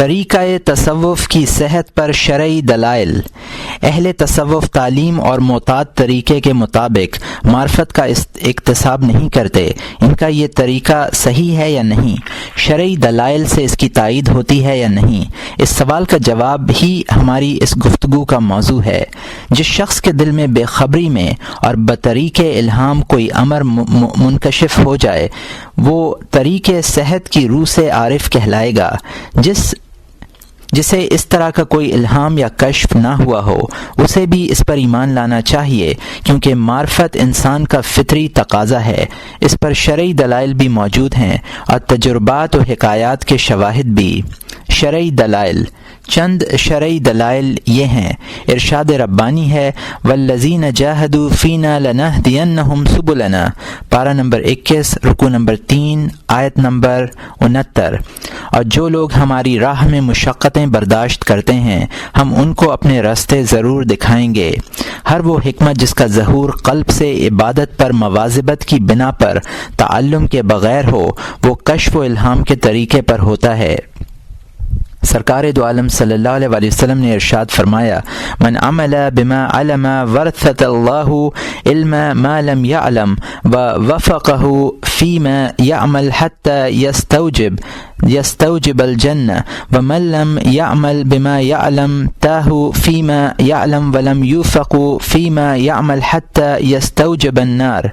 طریقہ تصوف کی صحت پر شرعی دلائل۔ اہل تصوف تعلیم اور معتاد طریقے کے مطابق معرفت کا اکتساب نہیں کرتے۔ ان کا یہ طریقہ صحیح ہے یا نہیں؟ شرعی دلائل سے اس کی تائید ہوتی ہے یا نہیں؟ اس سوال کا جواب ہی ہماری اس گفتگو کا موضوع ہے۔ جس شخص کے دل میں بے خبری میں اور بطریق الہام کوئی امر منکشف ہو جائے وہ طریق صحت کی روح سے عارف کہلائے گا۔ جسے اس طرح کا کوئی الہام یا کشف نہ ہوا ہو اسے بھی اس پر ایمان لانا چاہیے، کیونکہ معرفت انسان کا فطری تقاضا ہے۔ اس پر شرعی دلائل بھی موجود ہیں اور تجربات و حکایات کے شواہد بھی۔ شرعی دلائل، چند شرعی دلائل یہ ہیں۔ ارشاد ربانی ہے والذین جاہدوا فینا لنہدینہم سبلنا، پارہ نمبر 21 رکوع نمبر 3 آیت نمبر 69۔ اور جو لوگ ہماری راہ میں مشقتیں برداشت کرتے ہیں ہم ان کو اپنے راستے ضرور دکھائیں گے۔ ہر وہ حکمت جس کا ظہور قلب سے عبادت پر مواظبت کی بنا پر تعلم کے بغیر ہو وہ کشف و الہام کے طریقے پر ہوتا ہے۔ سرکار دو عالم صلی اللہ علیہ وآلہ وسلم نے ارشاد فرمایا من عمل بما علم ورثت اللہ علم ما لم يعلم ووفقه فيما يعمل حتى يستوجب الجنة ومن لم يعمل بما يعلم تاه فيما يعلم ولم يوفق فيما يعمل حتى يستوجب النار۔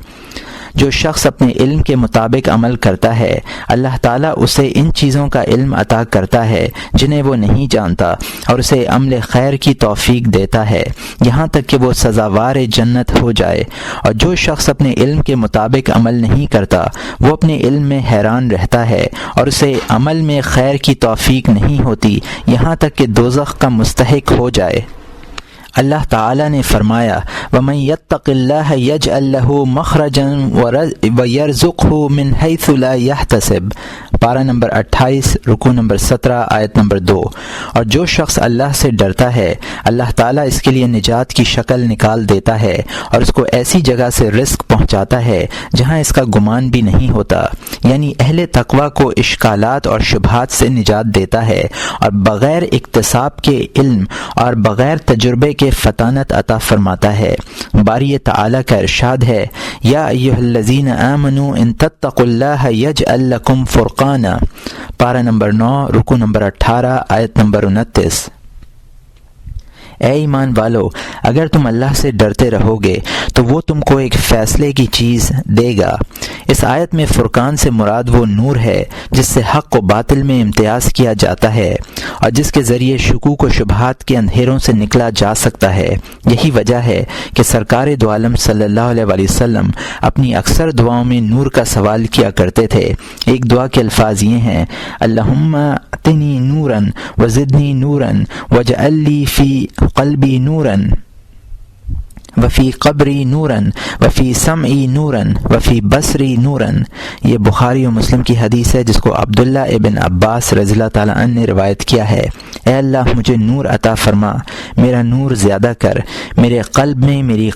جو شخص اپنے علم کے مطابق عمل کرتا ہے اللہ تعالیٰ اسے ان چیزوں کا علم عطا کرتا ہے جنہیں وہ نہیں جانتا اور اسے عمل خیر کی توفیق دیتا ہے یہاں تک کہ وہ سزاوار جنت ہو جائے۔ اور جو شخص اپنے علم کے مطابق عمل نہیں کرتا وہ اپنے علم میں حیران رہتا ہے اور اسے عمل میں خیر کی توفیق نہیں ہوتی یہاں تک کہ دوزخ کا مستحق ہو جائے۔ اللہ تعالیٰ نے فرمایا وَمَن يَتَّقِ اللَّهَ يَجْعَل لَّهُ مَخْرَجًا وَيَرْزُقْهُ مِنْ حَيْثُ لَا يَحْتَسِبُ، پارہ نمبر 28 رکوع نمبر 17 آیت نمبر 2۔ اور جو شخص اللہ سے ڈرتا ہے اللہ تعالیٰ اس کے لیے نجات کی شکل نکال دیتا ہے اور اس کو ایسی جگہ سے رزق پہنچاتا ہے جہاں اس کا گمان بھی نہیں ہوتا، یعنی اہل تقوی کو اشکالات اور شبہات سے نجات دیتا ہے اور بغیر اکتساب کے علم اور بغیر تجربے کے فطانت عطا فرماتا ہے۔ باری تعالیٰ کا ارشاد ہے یا ایھا الذین آمنوا ان تتقوا اللہ یجعل لکم فرقانا، پارہ نمبر 9 رکوع نمبر 18 آیت نمبر 29۔ اے ایمان والو اگر تم اللہ سے ڈرتے رہو گے تو وہ تم کو ایک فیصلے کی چیز دے گا۔ اس آیت میں فرقان سے مراد وہ نور ہے جس سے حق و باطل میں امتیاز کیا جاتا ہے اور جس کے ذریعے شکوک و شبہات کے اندھیروں سے نکلا جا سکتا ہے۔ یہی وجہ ہے کہ سرکار دو عالم صلی اللہ علیہ وآلہ وسلم اپنی اکثر دعاؤں میں نور کا سوال کیا کرتے تھے۔ ایک دعا کے الفاظ یہ ہیں اللہم اعطنی نورا وزدنی نورا واجعل لی فی قلبی نورا وفی قبری نورا وفی سمعی نورا وفی بصری نورا۔ یہ بخاری و مسلم کی حدیث ہے جس کو عبداللہ ابن عباس رضی اللہ تعالیٰ عنہ نے روایت کیا ہے۔ اے اللہ مجھے نور عطا فرما، میرا نور زیادہ کر، میرے قلب میں، میری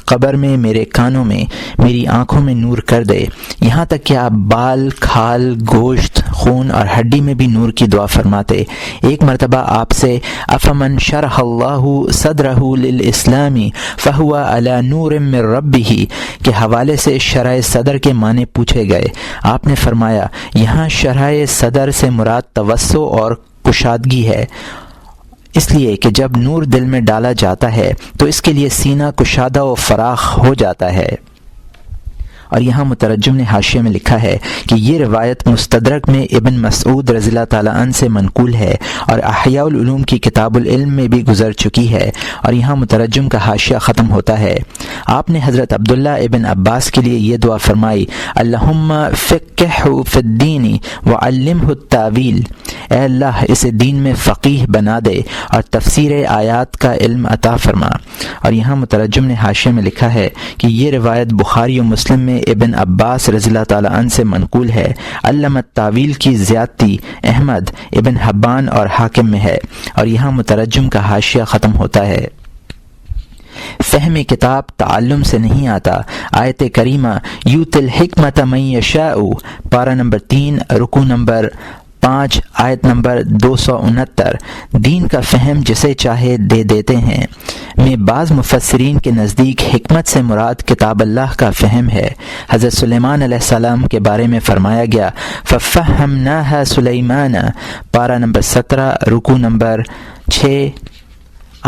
قبر میں، میرے کانوں میں، میری آنکھوں میں نور کر دے، یہاں تک کہ آپ بال، کھال، گوشت، خون اور ہڈی میں بھی نور کی دعا فرماتے۔ ایک مرتبہ آپ سے افمن شرح اللہ صدرہ للاسلام فہو علی نور من ربہ کے حوالے سے شرح صدر کے معنی پوچھے گئے۔ آپ نے فرمایا یہاں شرح صدر سے مراد توسع اور کشادگی ہے، اس لیے کہ جب نور دل میں ڈالا جاتا ہے تو اس کے لیے سینہ کشادہ و فراخ ہو جاتا ہے۔ اور یہاں مترجم نے حاشیے میں لکھا ہے کہ یہ روایت مستدرک میں ابن مسعود رضی اللہ تعالیٰ عنہ سے منقول ہے اور احیاء العلوم کی کتاب العلم میں بھی گزر چکی ہے۔ اور یہاں مترجم کا حاشیہ ختم ہوتا ہے۔ آپ نے حضرت عبداللہ ابن عباس کے لیے یہ دعا فرمائی اللہم فقہہ فی الدین وعلمہ التاویل، اے اللہ اسے دین میں فقیہ بنا دے اور تفسیر آیات کا علم عطا فرما۔ اور یہاں مترجم نے حاشیے میں لکھا ہے کہ یہ روایت بخاری و مسلم میں ابن عباس رضی اللہ تعالیٰ عنہ سے منقول ہے۔ علم التاویل کی زیادتی احمد ابن حبان اور حاکم میں ہے۔ اور یہاں مترجم کا حاشیہ ختم ہوتا ہے۔ فہم کتاب تعلم سے نہیں آتا۔ آیت کریمہ یؤتی الحکمۃ من یشاء، پارہ نمبر 3 رکوع نمبر 5 آیت نمبر 269 دین کا فہم جسے چاہے دے دیتے ہیں میں بعض مفسرین کے نزدیک حکمت سے مراد کتاب اللہ کا فہم ہے۔ حضرت سلیمان علیہ السلام کے بارے میں فرمایا گیا فَفَهَّمْنَاهَا سُلَيْمَانَ پارہ نمبر 17 رکوع نمبر 6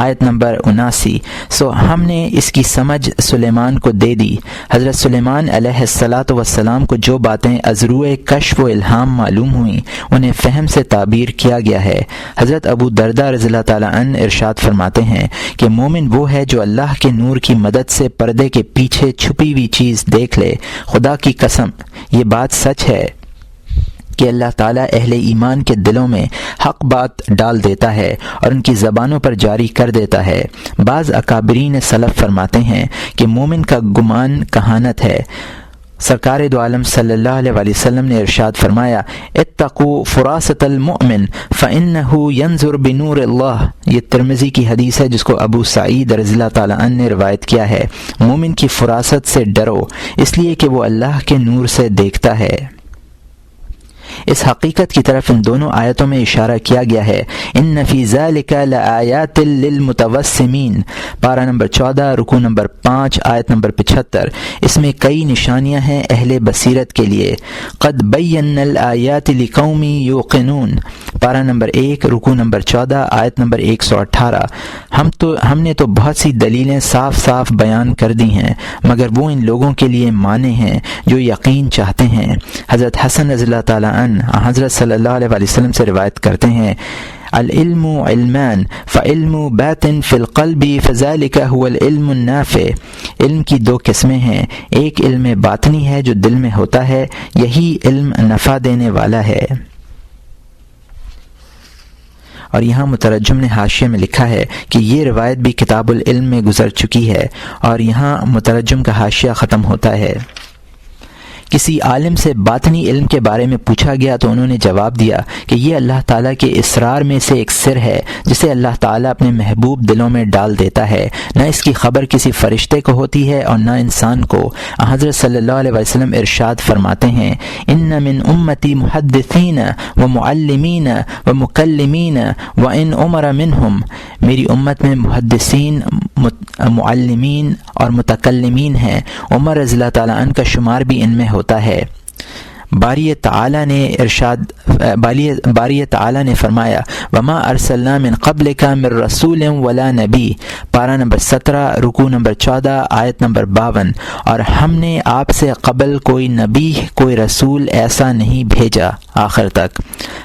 آیت نمبر 79 سو ہم نے اس کی سمجھ سلیمان کو دے دی۔ حضرت سلیمان علیہ السلام کو جو باتیں از روئے کشف و الہام معلوم ہوئیں انہیں فہم سے تعبیر کیا گیا ہے۔ حضرت ابو درداء رضی اللہ تعالیٰ عنہ ارشاد فرماتے ہیں کہ مومن وہ ہے جو اللہ کے نور کی مدد سے پردے کے پیچھے چھپی ہوئی چیز دیکھ لے۔ خدا کی قسم یہ بات سچ ہے کہ اللہ تعالیٰ اہل ایمان کے دلوں میں حق بات ڈال دیتا ہے اور ان کی زبانوں پر جاری کر دیتا ہے۔ بعض اکابرین سلف فرماتے ہیں کہ مومن کا گمان کہانت ہے۔ سرکار دو عالم صلی اللہ علیہ وآلہ وسلم نے ارشاد فرمایا اتقوا فراست المؤمن فإنه ينظر بنور اللہ، یہ ترمذی کی حدیث ہے جس کو ابو سعید رضی اللہ تعالیٰ عنہ نے روایت کیا ہے۔ مومن کی فراست سے ڈرو اس لیے کہ وہ اللہ کے نور سے دیکھتا ہے۔ اس حقیقت کی طرف ان دونوں آیتوں میں اشارہ کیا گیا ہے۔ ان فی ذلک لآیات للمتوسمین پارہ نمبر 14 رکوع نمبر 5 آیت نمبر 75 اس میں کئی نشانیاں ہیں اہل بصیرت کے لیے۔ قد بینا الآیات لقوم یوقنون پارہ نمبر 1 رکوع نمبر 14 آیت نمبر 118 ہم نے تو بہت سی دلیلیں صاف صاف بیان کر دی ہیں مگر وہ ان لوگوں کے لیے مانے ہیں جو یقین چاہتے ہیں۔ حضرت حسن رضی اللہ تعالیٰ عنہ حضرت صلی اللہ علیہ وآلہ وسلم سے روایت کرتے ہیں العلم علمان فعلم باطن فی القلب فذلک هو العلم النافع، علم کی دو قسمیں ہیں، ایک علم باطنی ہے جو دل میں ہوتا ہے، یہی علم نفع دینے والا ہے۔ اور یہاں مترجم نے حاشیے میں لکھا ہے کہ یہ روایت بھی کتاب العلم میں گزر چکی ہے، اور یہاں مترجم کا حاشیہ ختم ہوتا ہے۔ کسی عالم سے باطنی علم کے بارے میں پوچھا گیا تو انہوں نے جواب دیا کہ یہ اللہ تعالیٰ کے اسرار میں سے ایک سر ہے جسے اللہ تعالیٰ اپنے محبوب دلوں میں ڈال دیتا ہے، نہ اس کی خبر کسی فرشتے کو ہوتی ہے اور نہ انسان کو۔ حضرت صلی اللہ علیہ وسلم ارشاد فرماتے ہیں ان من امتی محدثین و معلمین و مکلمین و ان عمر منہم، میری امت میں محدثین، معلمین اور متکلمین ہیں، عمر رضی اللہ تعالیٰ عنہ کا شمار بھی ان میں ہوتا ہے۔ باری تعالی نے فرمایا وما ارسلنا من قبلک من رسول ولا نبی پارہ نمبر 17 رکوع نمبر 14 آیت نمبر 52 اور ہم نے آپ سے قبل کوئی نبی کوئی رسول ایسا نہیں بھیجا آخر تک۔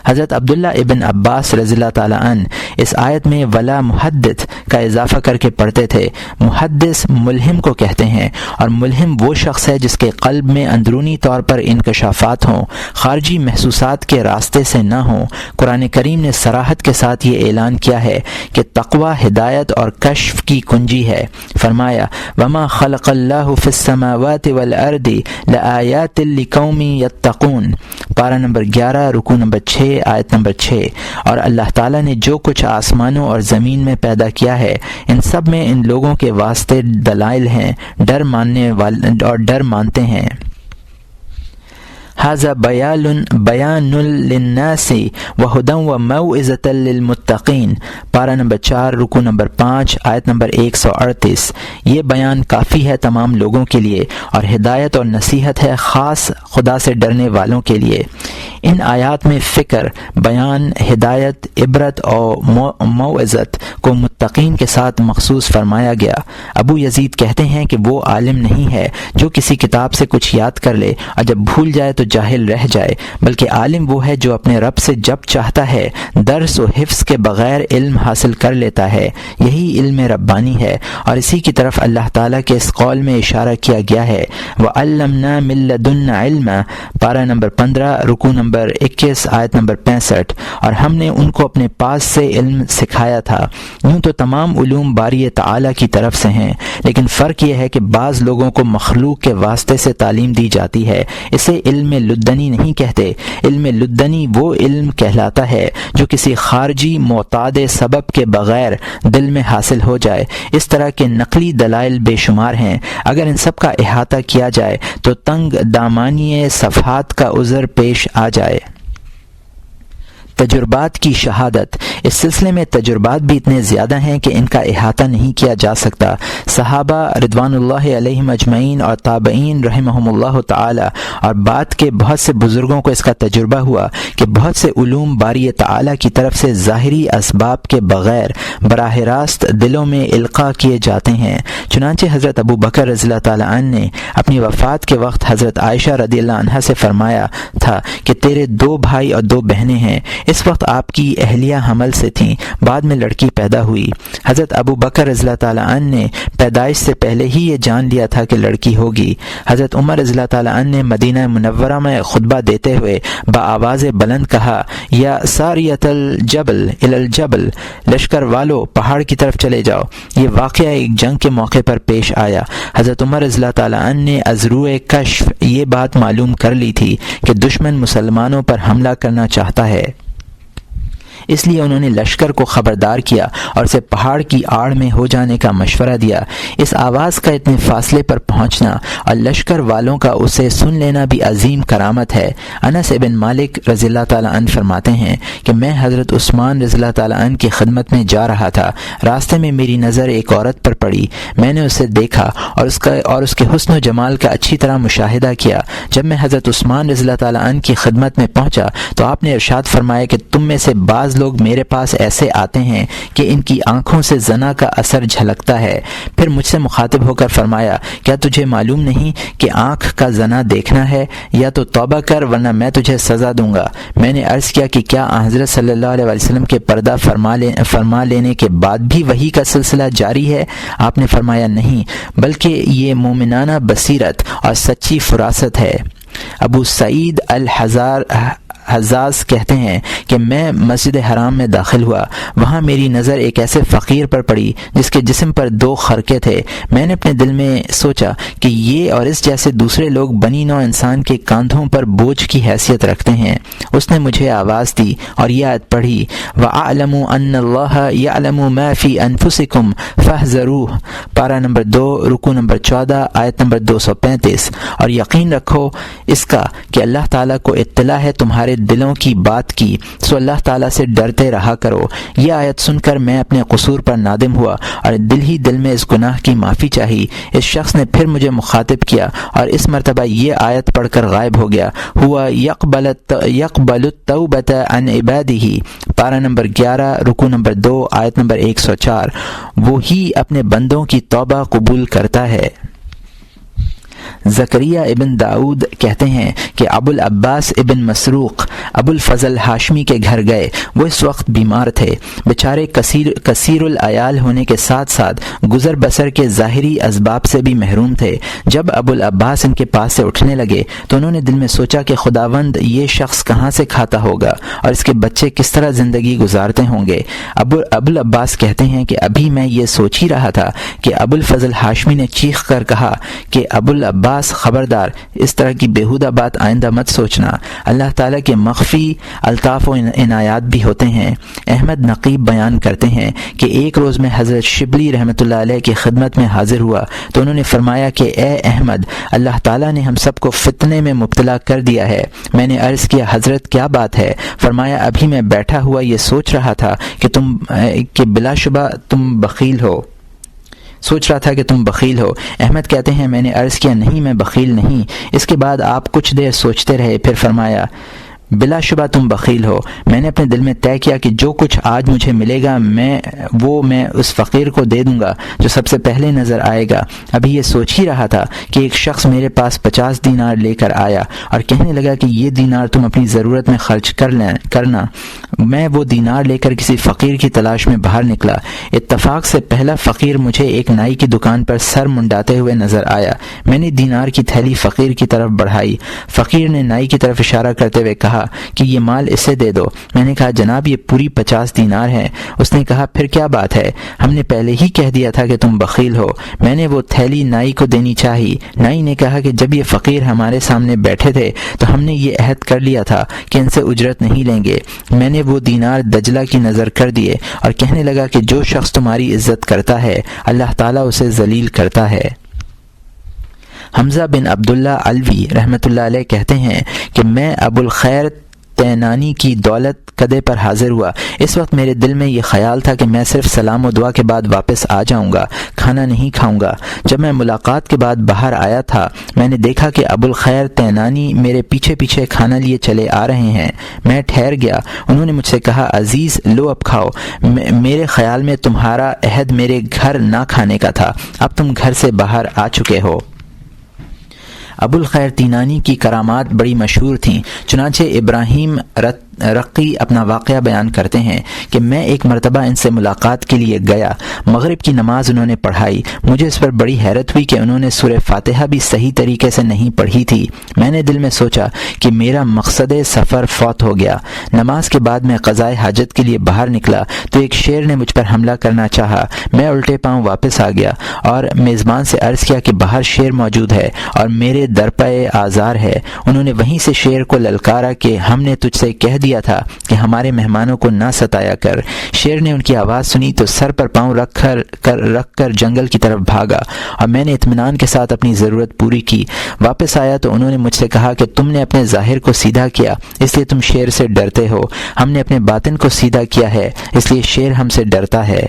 حضرت عبداللہ ابن عباس رضی اللہ تعالیٰ عنہ اس آیت میں ولا محدث کا اضافہ کر کے پڑھتے تھے۔ محدث ملہم کو کہتے ہیں، اور ملہم وہ شخص ہے جس کے قلب میں اندرونی طور پر انکشافات ہوں، خارجی محسوسات کے راستے سے نہ ہوں۔ قرآن کریم نے صراحت کے ساتھ یہ اعلان کیا ہے کہ تقوی ہدایت اور کشف کی کنجی ہے۔ فرمایا وما خلق اللہ فی السماوات والارض لآیات لقوم یتقون پارہ نمبر 11 رکوع نمبر 6 آیت نمبر 6 اور اللہ تعالیٰ نے جو کچھ آسمانوں اور زمین میں پیدا کیا ہے ان سب میں ان لوگوں کے واسطے دلائل ہیں، ڈر ماننے والے اور ڈر مانتے ہیں۔ ھذا بیان للناس وہدی وموعظۃ للمتقین پارہ نمبر 4 رکوع نمبر 5 آیت نمبر 138 یہ بیان کافی ہے تمام لوگوں کے لیے اور ہدایت اور نصیحت ہے خاص خدا سے ڈرنے والوں کے لیے۔ ان آیات میں فکر، بیان، ہدایت، عبرت اور موعظت کو متقین کے ساتھ مخصوص فرمایا گیا۔ ابو یزید کہتے ہیں کہ وہ عالم نہیں ہے جو کسی کتاب سے کچھ یاد کر لے اور جب بھول جائے تو جاہل رہ جائے، بلکہ عالم وہ ہے جو اپنے رب سے جب چاہتا ہے درس و حفظ کے بغیر علم حاصل کر لیتا ہے، یہی علم ربانی ہے۔ اور اسی کی طرف اللہ تعالیٰ کے اس قول میں اشارہ کیا گیا ہے وَعَلَّمْنَا مِن لَّدُنَّا عِلْمًا پارہ نمبر 15 رکوع نمبر 21 آیت نمبر 65 اور ہم نے ان کو اپنے پاس سے علم سکھایا تھا۔ یوں تو تمام علوم باری تعالیٰ کی طرف سے ہیں، لیکن فرق یہ ہے کہ بعض لوگوں کو مخلوق کے واسطے سے تعلیم دی جاتی ہے، اسے علم لدنی نہیں کہتے۔ علم لدنی وہ علم کہلاتا ہے جو کسی خارجی معتاد سبب کے بغیر دل میں حاصل ہو جائے۔ اس طرح کے نقلی دلائل بے شمار ہیں، اگر ان سب کا احاطہ کیا جائے تو تنگ دامانی صفحات کا عذر پیش آ جائے۔ تجربات کی شہادت۔ اس سلسلے میں تجربات بھی اتنے زیادہ ہیں کہ ان کا احاطہ نہیں کیا جا سکتا۔ صحابہ رضوان اللہ علیہم اجمعین اور تابعین رحمہم اللہ تعالی اور بعد کے بہت سے بزرگوں کو اس کا تجربہ ہوا کہ بہت سے علوم باری تعالی کی طرف سے ظاہری اسباب کے بغیر براہ راست دلوں میں القاء کیے جاتے ہیں۔ چنانچہ حضرت ابو بکر رضی اللہ تعالی عنہ نے اپنی وفات کے وقت حضرت عائشہ رضی اللہ عنہا سے فرمایا تھا کہ تیرے 2 بھائی اور 2 بہنیں ہیں۔ اس وقت آپ کی اہلیہ حمل سے تھیں، بعد میں لڑکی پیدا ہوئی۔ حضرت ابو بکر رضی اللہ تعالی عنہ نے پیدائش سے پہلے ہی یہ جان لیا تھا کہ لڑکی ہوگی۔ حضرت عمر رضی اللہ تعالی عنہ نے مدینہ منورہ میں خطبہ دیتے ہوئے بآواز بلند کہا، یا ساریۃ الجبل الی الجبل، لشکر والو پہاڑ کی طرف چلے جاؤ۔ یہ واقعہ ایک جنگ کے موقع پر پیش آیا۔ حضرت عمر رضی اللہ تعالی عنہ نے از روئے کشف یہ بات معلوم کر لی تھی کہ دشمن مسلمانوں پر حملہ کرنا چاہتا ہے، اس لیے انہوں نے لشکر کو خبردار کیا اور اسے پہاڑ کی آڑ میں ہو جانے کا مشورہ دیا۔ اس آواز کا اتنے فاصلے پر پہنچنا اور لشکر والوں کا اسے سن لینا بھی عظیم کرامت ہے۔ انس بن مالک رضی اللہ تعالیٰ عنہ فرماتے ہیں کہ میں حضرت عثمان رضی اللہ تعالیٰ عنہ کی خدمت میں جا رہا تھا، راستے میں میری نظر ایک عورت پر پڑی، میں نے اسے دیکھا اور اس کے حسن و جمال کا اچھی طرح مشاہدہ کیا۔ جب میں حضرت عثمان رضی اللہ تعالیٰ عنہ کی خدمت میں پہنچا تو آپ نے ارشاد فرمایا کہ تم میں سے بعض لوگ میرے پاس ایسے آتے ہیں کہ ان کی آنکھوں سے زنا کا اثر جھلکتا ہے۔ پھر مجھ سے مخاطب ہو کر فرمایا، کیا تجھے معلوم نہیں کہ آنکھ کا زنا دیکھنا ہے؟ یا تو توبہ کر ورنہ میں تجھے سزا دوں گا۔ میں نے عرض کیا کہ کیا حضرت صلی اللہ علیہ وسلم کے پردہ فرما لینے کے بعد بھی وحی کا سلسلہ جاری ہے؟ آپ نے فرمایا نہیں، بلکہ یہ مومنانہ بصیرت اور سچی فراست ہے۔ ابو سعید حزاز کہتے ہیں کہ میں مسجد حرام میں داخل ہوا، وہاں میری نظر ایک ایسے فقیر پر پڑی جس کے جسم پر 2 خرقے تھے۔ میں نے اپنے دل میں سوچا کہ یہ اور اس جیسے دوسرے لوگ بنی نوع انسان کے کاندھوں پر بوجھ کی حیثیت رکھتے ہیں۔ اس نے مجھے آواز دی اور یہ آیت پڑھی، وَأَعْلَمُوا أَنَّ اللَّهَ يَعْلَمُ مَا فِي أَنفُسِكُمْ فَاحْذَرُوهُ، پارہ نمبر 2 رکوع نمبر 14 آیت نمبر 235، اور یقین رکھو اس کا کہ اللہ تعالیٰ کو اطلاع ہے تمہارے دلوں کی بات کی، سو اللہ تعالیٰ سے ڈرتے رہا کرو۔ یہ آیت سن کر میں اپنے قصور پر نادم ہوا اور دل ہی دل میں اس گناہ کی معافی چاہی۔ اس شخص نے پھر مجھے مخاطب کیا اور اس مرتبہ یہ آیت پڑھ کر غائب ہو گیا، ہوا یقبل التوبۃ عن عبادہ، پارہ نمبر 11 رکوع نمبر 2 آیت نمبر 104، وہی اپنے بندوں کی توبہ قبول کرتا ہے۔ زکریہ ابن داؤد کہتے ہیں کہ ابو العباس ابن مسروق ابو الفضل ہاشمی کے گھر گئے۔ وہ اس وقت بیمار تھے، بیچارے کثیر العیال ہونے کے ساتھ ساتھ گزر بسر کے ظاہری اسباب سے بھی محروم تھے۔ جب ابو العباس ان کے پاس سے اٹھنے لگے تو انہوں نے دل میں سوچا کہ خداوند یہ شخص کہاں سے کھاتا ہوگا اور اس کے بچے کس طرح زندگی گزارتے ہوں گے۔ ابو العباس کہتے ہیں کہ ابھی میں یہ سوچ ہی رہا تھا کہ ابو الفضل ہاشمی نے چیخ کر کہا کہ ابو العباس خبردار، اس طرح کی بیہودہ بات آئندہ مت سوچنا، اللہ تعالیٰ کے مخفی الطاف و عنایات بھی ہوتے ہیں۔ احمد نقیب بیان کرتے ہیں کہ ایک روز میں حضرت شبلی رحمۃ اللہ علیہ کی خدمت میں حاضر ہوا تو انہوں نے فرمایا کہ اے احمد، اللہ تعالیٰ نے ہم سب کو فتنے میں مبتلا کر دیا ہے۔ میں نے عرض کیا حضرت کیا بات ہے؟ فرمایا ابھی میں بیٹھا ہوا یہ سوچ رہا تھا کہ بلا شبہ تم بخیل ہو، تم بخیل ہو۔ احمد کہتے ہیں میں نے عرض کیا نہیں، میں بخیل نہیں۔ اس کے بعد آپ کچھ دیر سوچتے رہے، پھر فرمایا بلا شبہ تم بخیل ہو۔ میں نے اپنے دل میں طے کیا کہ جو کچھ آج مجھے ملے گا میں اس فقیر کو دے دوں گا جو سب سے پہلے نظر آئے گا۔ ابھی یہ سوچ ہی رہا تھا کہ ایک شخص میرے پاس 50 دینار لے کر آیا اور کہنے لگا کہ یہ دینار تم اپنی ضرورت میں خرچ کرنا۔ میں وہ دینار لے کر کسی فقیر کی تلاش میں باہر نکلا۔ اتفاق سے پہلا فقیر مجھے ایک نائی کی دکان پر سر منڈاتے ہوئے نظر آیا۔ میں نے دینار کی تھیلی فقیر کی طرف بڑھائی۔ فقیر نے نائی کی طرف اشارہ کرتے ہوئے کہا کہ یہ مال اسے دے دو۔ میں نے کہا جناب یہ پوری 50 دینار ہیں۔ اس نے کہا پھر کیا بات ہے، ہم نے پہلے ہی کہہ دیا تھا کہ تم بخیل ہو۔ میں نے وہ تھیلی نائی کو دینی چاہی۔ نائی نے کہا کہ جب یہ فقیر ہمارے سامنے بیٹھے تھے تو ہم نے یہ عہد کر لیا تھا کہ ان سے اجرت نہیں لیں گے۔ میں نے وہ دینار دجلہ کی نظر کر دیے اور کہنے لگا کہ جو شخص تمہاری عزت کرتا ہے اللہ تعالیٰ اسے ذلیل کرتا ہے۔ حمزہ بن عبداللہ علوی رحمۃ اللہ علیہ کہتے ہیں کہ میں ابو الخیر تینانی کی دولت کدے پر حاضر ہوا۔ اس وقت میرے دل میں یہ خیال تھا کہ میں صرف سلام و دعا کے بعد واپس آ جاؤں گا، کھانا نہیں کھاؤں گا۔ جب میں ملاقات کے بعد باہر آیا تھا میں نے دیکھا کہ ابوالخیر تینانی میرے پیچھے پیچھے کھانا لیے چلے آ رہے ہیں۔ میں ٹھہر گیا۔ انہوں نے مجھ سے کہا، عزیز لو اب کھاؤ، میرے خیال میں تمہارا عہد میرے گھر نہ کھانے کا تھا، اب تم گھر سے باہر آ چکے ہو۔ ابوالخیر تینانی کی کرامات بڑی مشہور تھیں، چنانچہ ابراہیم رقی اپنا واقعہ بیان کرتے ہیں کہ میں ایک مرتبہ ان سے ملاقات کے لیے گیا۔ مغرب کی نماز انہوں نے پڑھائی۔ مجھے اس پر بڑی حیرت ہوئی کہ انہوں نے سورہ فاتحہ بھی صحیح طریقے سے نہیں پڑھی تھی۔ میں نے دل میں سوچا کہ میرا مقصد سفر فوت ہو گیا۔ نماز کے بعد میں قضائے حاجت کے لیے باہر نکلا تو ایک شیر نے مجھ پر حملہ کرنا چاہا۔ میں الٹے پاؤں واپس آ گیا اور میزبان سے عرض کیا کہ باہر شیر موجود ہے اور میرے درپے آزار ہے۔ انہوں نے وہیں سے شیر کو للکارا کہ ہم نے تجھ سے کہہ دیا تھا کہ ہمارے مہمانوں کو نہ ستایا کر۔ شیر نے ان کی آواز سنی تو سر پر پاؤں رکھ کر جنگل کی طرف بھاگا اور میں نے اطمینان کے ساتھ اپنی ضرورت پوری کی۔ واپس آیا تو انہوں نے مجھ سے کہا کہ تم نے اپنے ظاہر کو سیدھا کیا اس لیے تم شیر سے ڈرتے ہو، ہم نے اپنے باطن کو سیدھا کیا ہے اس لیے شیر ہم سے ڈرتا ہے۔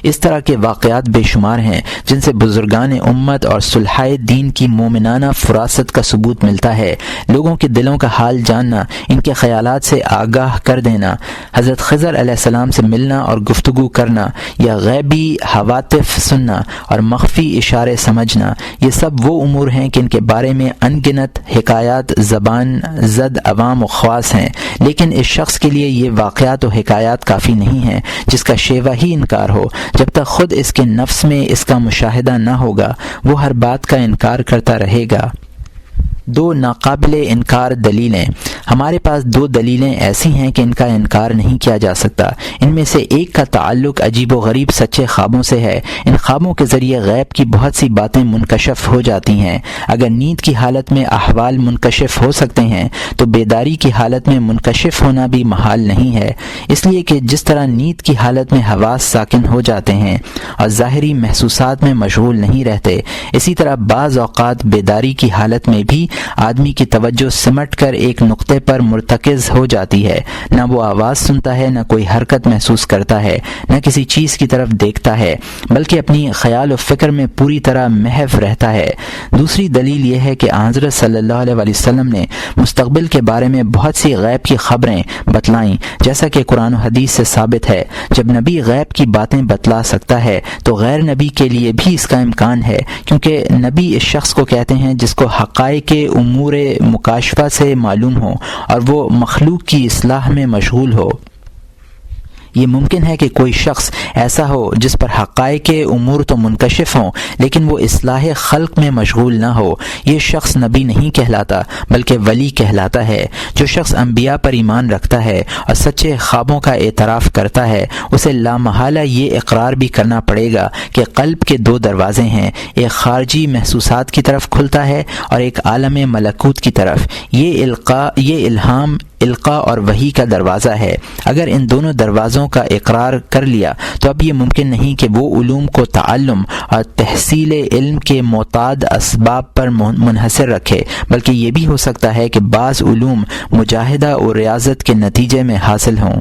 اس طرح کے واقعات بے شمار ہیں جن سے بزرگان امت اور صلحائے دین کی مومنانہ فراست کا ثبوت ملتا ہے۔ لوگوں کے دلوں کا حال جاننا، ان کے خیالات سے آگاہ کر دینا، حضرت خضر علیہ السلام سے ملنا اور گفتگو کرنا یا غیبی حوادث سننا اور مخفی اشارے سمجھنا، یہ سب وہ امور ہیں کہ ان کے بارے میں ان گنت حکایات زبان زد عوام و خواص ہیں، لیکن اس شخص کے لیے یہ واقعات و حکایات کافی نہیں ہیں جس کا شیوہ ہی انکار ہو۔ جب تک خود اس کے نفس میں اس کا مشاہدہ نہ ہوگا وہ ہر بات کا انکار کرتا رہے گا۔ دو ناقابل انکار دلیلیں۔ ہمارے پاس دو دلیلیں ایسی ہیں کہ ان کا انکار نہیں کیا جا سکتا۔ ان میں سے ایک کا تعلق عجیب و غریب سچے خوابوں سے ہے۔ ان خوابوں کے ذریعے غیب کی بہت سی باتیں منکشف ہو جاتی ہیں۔ اگر نیند کی حالت میں احوال منکشف ہو سکتے ہیں تو بیداری کی حالت میں منکشف ہونا بھی محال نہیں ہے، اس لیے کہ جس طرح نیند کی حالت میں حواس ساکن ہو جاتے ہیں اور ظاہری محسوسات میں مشغول نہیں رہتے، اسی طرح بعض اوقات بیداری کی حالت میں بھی آدمی کی توجہ سمٹ کر ایک نقطے پر مرتکز ہو جاتی ہے، نہ وہ آواز سنتا ہے، نہ کوئی حرکت محسوس کرتا ہے، نہ کسی چیز کی طرف دیکھتا ہے، بلکہ اپنی خیال و فکر میں پوری طرح محو رہتا ہے۔ دوسری دلیل یہ ہے کہ حضرت صلی اللہ علیہ وسلم نے مستقبل کے بارے میں بہت سی غیب کی خبریں بتلائیں، جیسا کہ قرآن و حدیث سے ثابت ہے۔ جب نبی غیب کی باتیں بتلا سکتا ہے تو غیر نبی کے لیے بھی اس کا امکان ہے، کیونکہ نبی اس شخص کو کہتے ہیں جس کو حقائق کے امور مکاشفہ سے معلوم ہو اور وہ مخلوق کی اصلاح میں مشغول ہو۔ یہ ممکن ہے کہ کوئی شخص ایسا ہو جس پر حقائق امور تو منکشف ہوں لیکن وہ اصلاح خلق میں مشغول نہ ہو۔ یہ شخص نبی نہیں کہلاتا بلکہ ولی کہلاتا ہے۔ جو شخص انبیاء پر ایمان رکھتا ہے اور سچے خوابوں کا اعتراف کرتا ہے اسے لامحالہ یہ اقرار بھی کرنا پڑے گا کہ قلب کے دو دروازے ہیں، ایک خارجی محسوسات کی طرف کھلتا ہے اور ایک عالم ملکوت کی طرف۔ یہ الہام القاء اور وحی کا دروازہ ہے۔ اگر ان دونوں دروازوں کا اقرار کر لیا تو اب یہ ممکن نہیں کہ وہ علوم کو تعلم اور تحصیل علم کے معتاد اسباب پر منحصر رکھے، بلکہ یہ بھی ہو سکتا ہے کہ بعض علوم مجاہدہ اور ریاضت کے نتیجے میں حاصل ہوں۔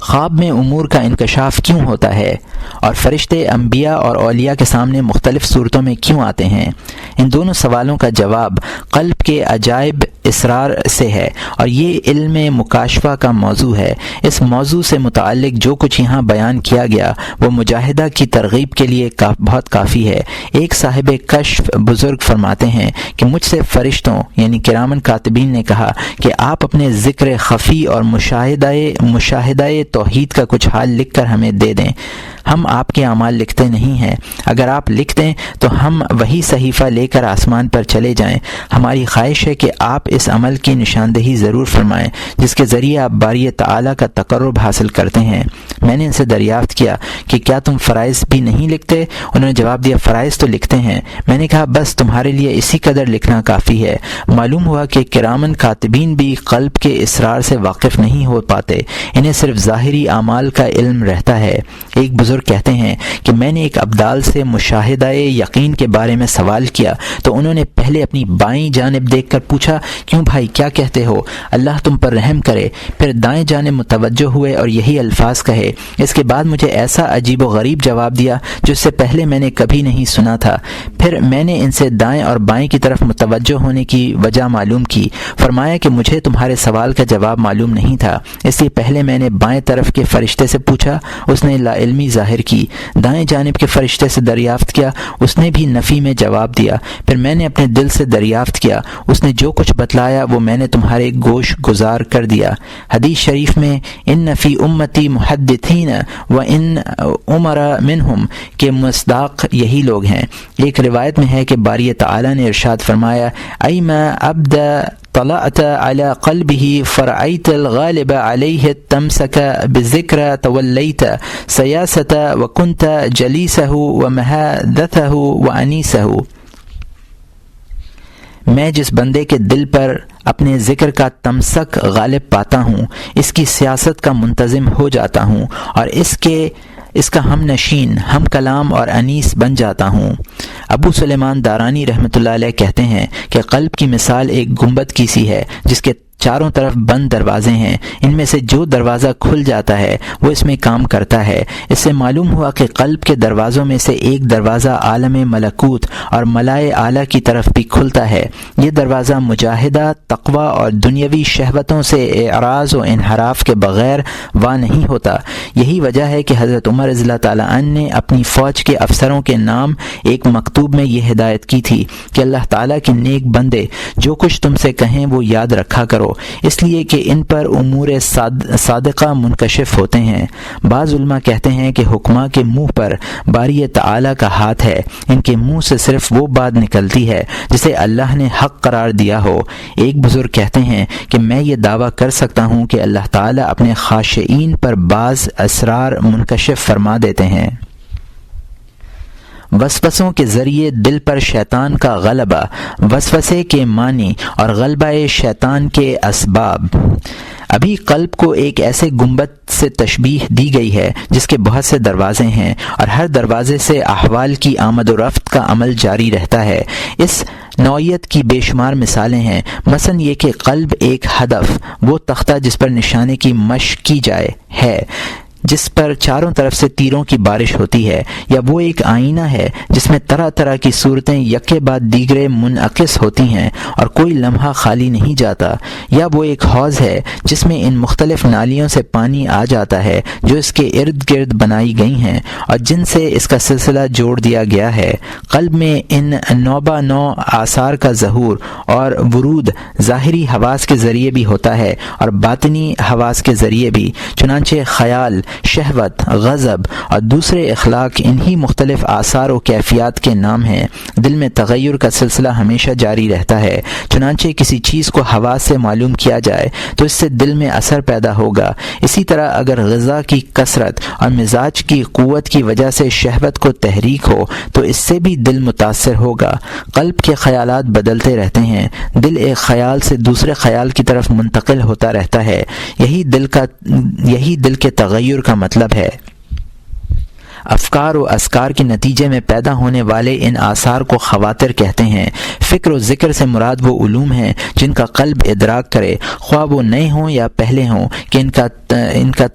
خواب میں امور کا انکشاف کیوں ہوتا ہے اور فرشتے انبیاء اور اولیاء کے سامنے مختلف صورتوں میں کیوں آتے ہیں؟ ان دونوں سوالوں کا جواب قلب کے عجائب اسرار سے ہے اور یہ علم مکاشفہ کا موضوع ہے۔ اس موضوع سے متعلق جو کچھ یہاں بیان کیا گیا وہ مجاہدہ کی ترغیب کے لیے بہت کافی ہے۔ ایک صاحب کشف بزرگ فرماتے ہیں کہ مجھ سے فرشتوں یعنی کرامن کاتبین نے کہا کہ آپ اپنے ذکر خفی اور مشاہدہ توحید کا کچھ حال لکھ کر ہمیں دے دیں۔ ہم آپ کے اعمال لکھتے نہیں ہیں، اگر آپ لکھ دیں تو ہم وہی صحیفہ لے کر آسمان پر چلے جائیں۔ ہماری خواہش ہے کہ آپ اس عمل کی نشاندہی ضرور فرمائیں جس کے ذریعے آپ باری تعالیٰ کا تقرب حاصل کرتے ہیں۔ میں نے ان سے دریافت کیا کہ کیا تم فرائض بھی نہیں لکھتے؟ انہوں نے جواب دیا فرائض تو لکھتے ہیں۔ میں نے کہا بس تمہارے لیے اسی قدر لکھنا کافی ہے۔ معلوم ہوا کہ کرامن کاتبین بھی قلب کے اسرار سے واقف نہیں ہو پاتے، انہیں صرف ظاہری اعمال کا علم رہتا ہے۔ ایک بزرگ بزرگ کہتے ہیں کہ میں نے ایک ابدال سے مشاہدہ یقین کے بارے میں سوال کیا تو انہوں نے پہلے اپنی بائیں جانب دیکھ کر پوچھا، کیوں بھائی کیا کہتے ہو، اللہ تم پر رحم کرے، پھر دائیں جانب متوجہ ہوئے اور یہی الفاظ کہے۔ اس کے بعد مجھے ایسا عجیب و غریب جواب دیا جو اس سے پہلے میں نے کبھی نہیں سنا تھا۔ پھر میں نے ان سے دائیں اور بائیں کی طرف متوجہ ہونے کی وجہ معلوم کی۔ فرمایا کہ مجھے تمہارے سوال کا جواب معلوم نہیں تھا، اس لیے پہلے میں نے بائیں طرف کے فرشتے سے پوچھا، اس نے لا علمی ظاہر کی۔ دائیں جانب کے فرشتے سے دریافت کیا، اس نے بھی نفی میں جواب دیا۔ پھر میں نے اپنے دل سے دریافت کیا، اس نے جو کچھ بتلایا وہ میں نے تمہارے گوش گزار کر دیا۔ حدیث شریف میں ان فی امتی محدثین و ان عمر منہم کے مصداق یہی لوگ ہیں۔ ایک روایت میں ہے کہ باری تعالی نے ارشاد فرمایا، ایما عبد طلعت على قلبه فرأيت الغالب عليه تمسك بالذكر توليت سياسة وكنت جليسه ومحادثه وأنيسه۔ میں جس بندے کے دل پر اپنے ذکر کا تمسک غالب پاتا ہوں، اس کی سیاست کا منتظم ہو جاتا ہوں اور اس کا ہم نشین، ہم کلام اور انیس بن جاتا ہوں۔ ابو سلیمان دارانی رحمۃ اللہ علیہ کہتے ہیں کہ قلب کی مثال ایک گنبد کی سی ہے جس کے چاروں طرف بند دروازے ہیں، ان میں سے جو دروازہ کھل جاتا ہے وہ اس میں کام کرتا ہے۔ اس سے معلوم ہوا کہ قلب کے دروازوں میں سے ایک دروازہ عالم ملکوت اور ملائے اعلیٰ کی طرف بھی کھلتا ہے۔ یہ دروازہ مجاہدہ، تقوی اور دنیاوی شہوتوں سے اعراض و انحراف کے بغیر وا نہیں ہوتا۔ یہی وجہ ہے کہ حضرت عمر رضی اللہ تعالیٰ عنہ نے اپنی فوج کے افسروں کے نام ایک مکتوب میں یہ ہدایت کی تھی کہ اللہ تعالیٰ کے نیک بندے جو کچھ تم سے کہیں وہ یاد رکھا کرو، اس لیے کہ ان پر امور صادقہ منکشف ہوتے ہیں۔ بعض علماء کہتے ہیں کہ حکماء کے منہ پر باری تعالی کا ہاتھ ہے، ان کے منہ سے صرف وہ بات نکلتی ہے جسے اللہ نے حق قرار دیا ہو۔ ایک بزرگ کہتے ہیں کہ میں یہ دعویٰ کر سکتا ہوں کہ اللہ تعالی اپنے خاشعین پر بعض اسرار منکشف فرما دیتے ہیں۔ وسوسوں کے ذریعے دل پر شیطان کا غلبہ، وسوسے کے معنی اور غلبہ شیطان کے اسباب۔ ابھی قلب کو ایک ایسے گنبد سے تشبیہ دی گئی ہے جس کے بہت سے دروازے ہیں اور ہر دروازے سے احوال کی آمد و رفت کا عمل جاری رہتا ہے۔ اس نوعیت کی بے شمار مثالیں ہیں، مثلا یہ کہ قلب ایک ہدف، وہ تختہ جس پر نشانے کی مشق کی جائے ہے، جس پر چاروں طرف سے تیروں کی بارش ہوتی ہے، یا وہ ایک آئینہ ہے جس میں طرح طرح کی صورتیں یکے بعد دیگرے منعکس ہوتی ہیں اور کوئی لمحہ خالی نہیں جاتا، یا وہ ایک حوض ہے جس میں ان مختلف نالیوں سے پانی آ جاتا ہے جو اس کے ارد گرد بنائی گئی ہیں اور جن سے اس کا سلسلہ جوڑ دیا گیا ہے۔ قلب میں ان نوبہ نو آثار کا ظہور اور ورود ظاہری حواس کے ذریعے بھی ہوتا ہے اور باطنی حواس کے ذریعے بھی، چنانچہ خیال، شہوت، غضب اور دوسرے اخلاق انہی مختلف آثار و کیفیات کے نام ہیں۔ دل میں تغیر کا سلسلہ ہمیشہ جاری رہتا ہے، چنانچہ کسی چیز کو حواس سے معلوم کیا جائے تو اس سے دل میں اثر پیدا ہوگا۔ اسی طرح اگر غذا کی کثرت اور مزاج کی قوت کی وجہ سے شہوت کو تحریک ہو تو اس سے بھی دل متاثر ہوگا۔ قلب کے خیالات بدلتے رہتے ہیں، دل ایک خیال سے دوسرے خیال کی طرف منتقل ہوتا رہتا ہے، یہی دل کے تغیر کا مطلب ہے۔ افکار و اذکار کے نتیجے میں پیدا ہونے والے ان آثار کو خواطر کہتے ہیں۔ فکر و ذکر سے مراد وہ علوم ہیں جن کا قلب ادراک کرے، خواہ وہ نئے ہوں یا پہلے ہوں، کہ ان کا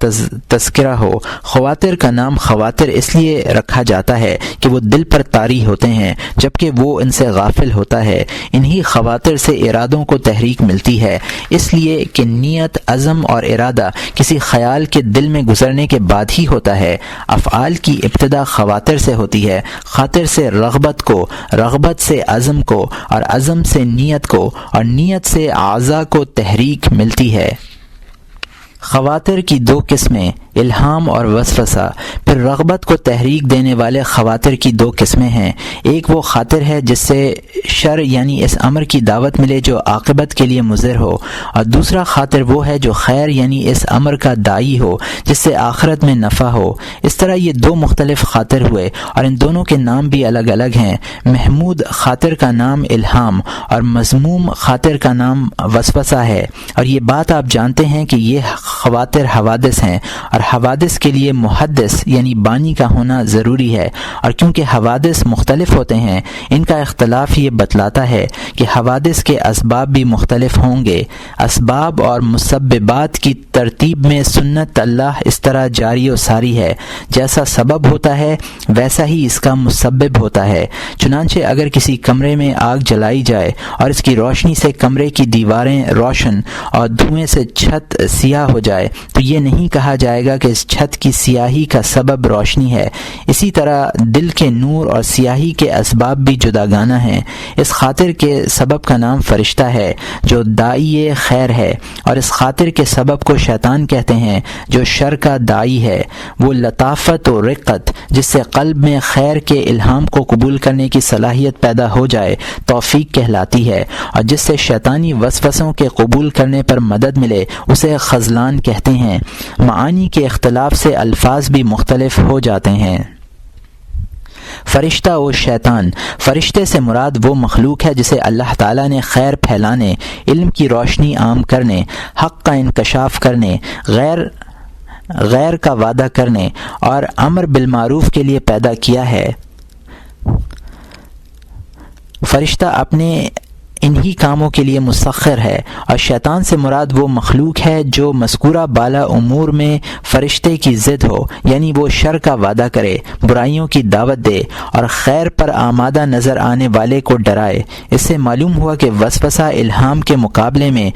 تذکرہ ہو۔ خواطر کا نام خواطر اس لیے رکھا جاتا ہے کہ وہ دل پر طاری ہوتے ہیں جبکہ وہ ان سے غافل ہوتا ہے۔ انہی خواطر سے ارادوں کو تحریک ملتی ہے، اس لیے کہ نیت، عزم اور ارادہ کسی خیال کے دل میں گزرنے کے بعد ہی ہوتا ہے۔ افعال کی ابتدا خواطر سے ہوتی ہے، خاطر سے رغبت کو، رغبت سے عزم کو اور عزم سے نیت کو اور نیت سے اعضاء کو تحریک ملتی ہے۔ خواطر کی دو قسمیں، الہام اور وسوسہ۔ پھر رغبت کو تحریک دینے والے خواطر کی دو قسمیں ہیں، ایک وہ خاطر ہے جس سے شر یعنی اس امر کی دعوت ملے جو عاقبت کے لیے مضر ہو، اور دوسرا خاطر وہ ہے جو خیر یعنی اس امر کا داعی ہو جس سے آخرت میں نفع ہو۔ اس طرح یہ دو مختلف خاطر ہوئے اور ان دونوں کے نام بھی الگ الگ ہیں۔ محمود خاطر کا نام الہام اور مذموم خاطر کا نام وسوسہ ہے، اور یہ بات آپ جانتے ہیں کہ یہ خواطر حوادث ہیں، اور حوادث کے لیے محدث یعنی یعنی بانی کا ہونا ضروری ہے، اور کیونکہ حوادث مختلف ہوتے ہیں ان کا اختلاف یہ بتلاتا ہے کہ حوادث کے اسباب بھی مختلف ہوں گے۔ اسباب اور مسببات کی ترتیب میں سنت اللہ اس طرح جاری و ساری ہے، جیسا سبب ہوتا ہے ویسا ہی اس کا مسبب ہوتا ہے۔ چنانچہ اگر کسی کمرے میں آگ جلائی جائے اور اس کی روشنی سے کمرے کی دیواریں روشن اور دھوئیں سے چھت سیاہ ہو جائے تو یہ نہیں کہا جائے گا کہ اس چھت کی سیاہی کا سبب روشنی ہے۔ اسی طرح دل کے نور اور سیاہی کے اسباب بھی جداگانہ ہیں۔ اس خاطر کے سبب کا نام فرشتہ ہے جو داعی خیر ہے، اور اس خاطر کے سبب کو شیطان کہتے ہیں جو شر کا داعی ہے۔ وہ لطافت و رقت جس سے قلب میں خیر کے الہام کو قبول کرنے کی صلاحیت پیدا ہو جائے توفیق کہلاتی ہے، اور جس سے شیطانی وسوسوں کے قبول کرنے پر مدد ملے اسے خذلان کہتے ہیں۔ معانی کے اختلاف سے الفاظ بھی مختلف ہو جاتے ہیں۔ فرشتہ و شیطان، فرشتے سے مراد وہ مخلوق ہے جسے اللہ تعالیٰ نے خیر پھیلانے، علم کی روشنی عام کرنے، حق کا انکشاف کرنے، غیر کا وعدہ کرنے اور امر بالمعروف کے لیے پیدا کیا ہے۔ فرشتہ اپنے انہی کاموں کے لیے مسخر ہے، اور شیطان سے مراد وہ مخلوق ہے جو مذکورہ بالا امور میں فرشتے کی ضد ہو، یعنی وہ شر کا وعدہ کرے، برائیوں کی دعوت دے اور خیر پر آمادہ نظر آنے والے کو ڈرائے۔ اس سے معلوم ہوا کہ وسوسہ الہام کے مقابلے میں،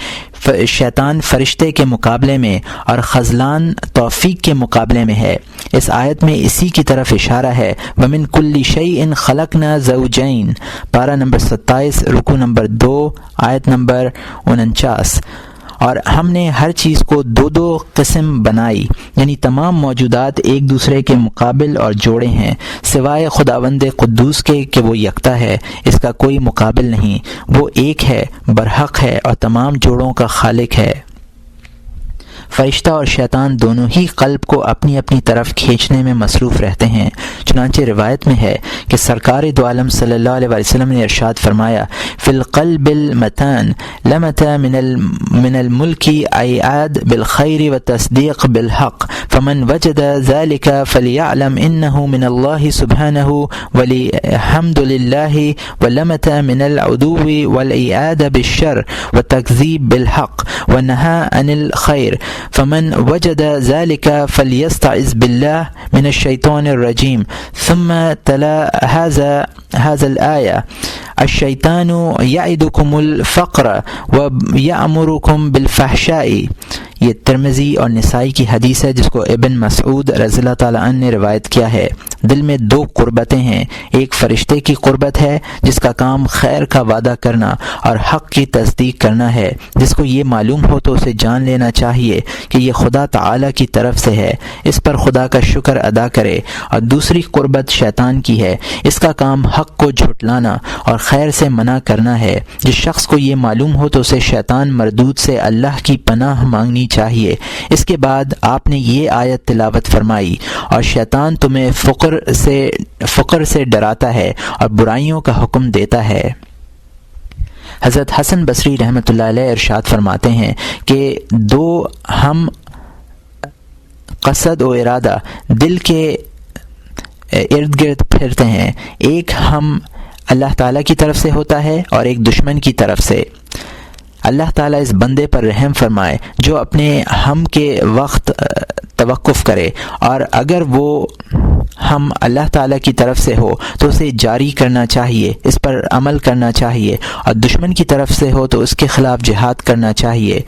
شیطان فرشتے کے مقابلے میں، اور خذلان توفیق کے مقابلے میں ہے۔ اس آیت میں اسی کی طرف اشارہ ہے۔ وَمِن كُلِّ شَيْءٍ خَلَقْنَا زَوْجَيْن، پارہ نمبر 27 رکوع نمبر 2 آیت نمبر 49۔ اور ہم نے ہر چیز کو دو دو قسم بنائی، یعنی تمام موجودات ایک دوسرے کے مقابل اور جوڑے ہیں سوائے خداوند قدوس کے کہ وہ یکتا ہے، اس کا کوئی مقابل نہیں، وہ ایک ہے، برحق ہے اور تمام جوڑوں کا خالق ہے۔ فرشتہ اور شیطان دونوں ہی قلب کو اپنی اپنی طرف کھینچنے میں مصروف رہتے ہیں۔ چنانچہ روایت میں ہے کہ سرکار دو عالم صلی اللہ علیہ وسلم نے ارشاد فرمایا، فی القلب المتان لمت من الملک ایعاد بالخیر والتصدیق بالحق فمن وجد ذلك فلیعلم انه من اللہ سبحانہ والحمد للہ ولمت من العدو والایعاد بالشر والتکذیب بالحق ونہى عن الخیر فمن وجد ذلك فليستعذ بالله من الشيطان الرجيم۔ ثم تلا هذا الآية الشيطان يعدكم الفقر ويأمركم بالفحشاء۔ یہ ترمذی اور نسائی کی حدیث ہے جس کو ابن مسعود رضی اللہ تعالیٰ عنہ نے روایت کیا ہے۔ دل میں دو قربتیں ہیں، ایک فرشتے کی قربت ہے جس کا کام خیر کا وعدہ کرنا اور حق کی تصدیق کرنا ہے، جس کو یہ معلوم ہو تو اسے جان لینا چاہیے کہ یہ خدا تعالیٰ کی طرف سے ہے، اس پر خدا کا شکر ادا کرے۔ اور دوسری قربت شیطان کی ہے، اس کا کام حق کو جھٹلانا اور خیر سے منع کرنا ہے۔ جس شخص کو یہ معلوم ہو تو اسے شیطان مردود سے اللہ کی پناہ مانگنی چاہیے۔ اس کے بعد آپ نے یہ آیت تلاوت فرمائی، اور شیطان تمہیں فقر سے ڈراتا ہے اور برائیوں کا حکم دیتا ہے۔ حضرت حسن بصری رحمۃ اللہ علیہ ارشاد فرماتے ہیں کہ دو ہم قصد و ارادہ دل کے ارد گرد پھرتے ہیں، ایک ہم اللہ تعالیٰ کی طرف سے ہوتا ہے اور ایک دشمن کی طرف سے۔ اللہ تعالیٰ اس بندے پر رحم فرمائے جو اپنے ہم کے وقت توقف کرے، اور اگر وہ ہم اللہ تعالیٰ کی طرف سے ہو تو اسے جاری کرنا چاہیے، اس پر عمل کرنا چاہیے، اور دشمن کی طرف سے ہو تو اس کے خلاف جہاد کرنا چاہیے۔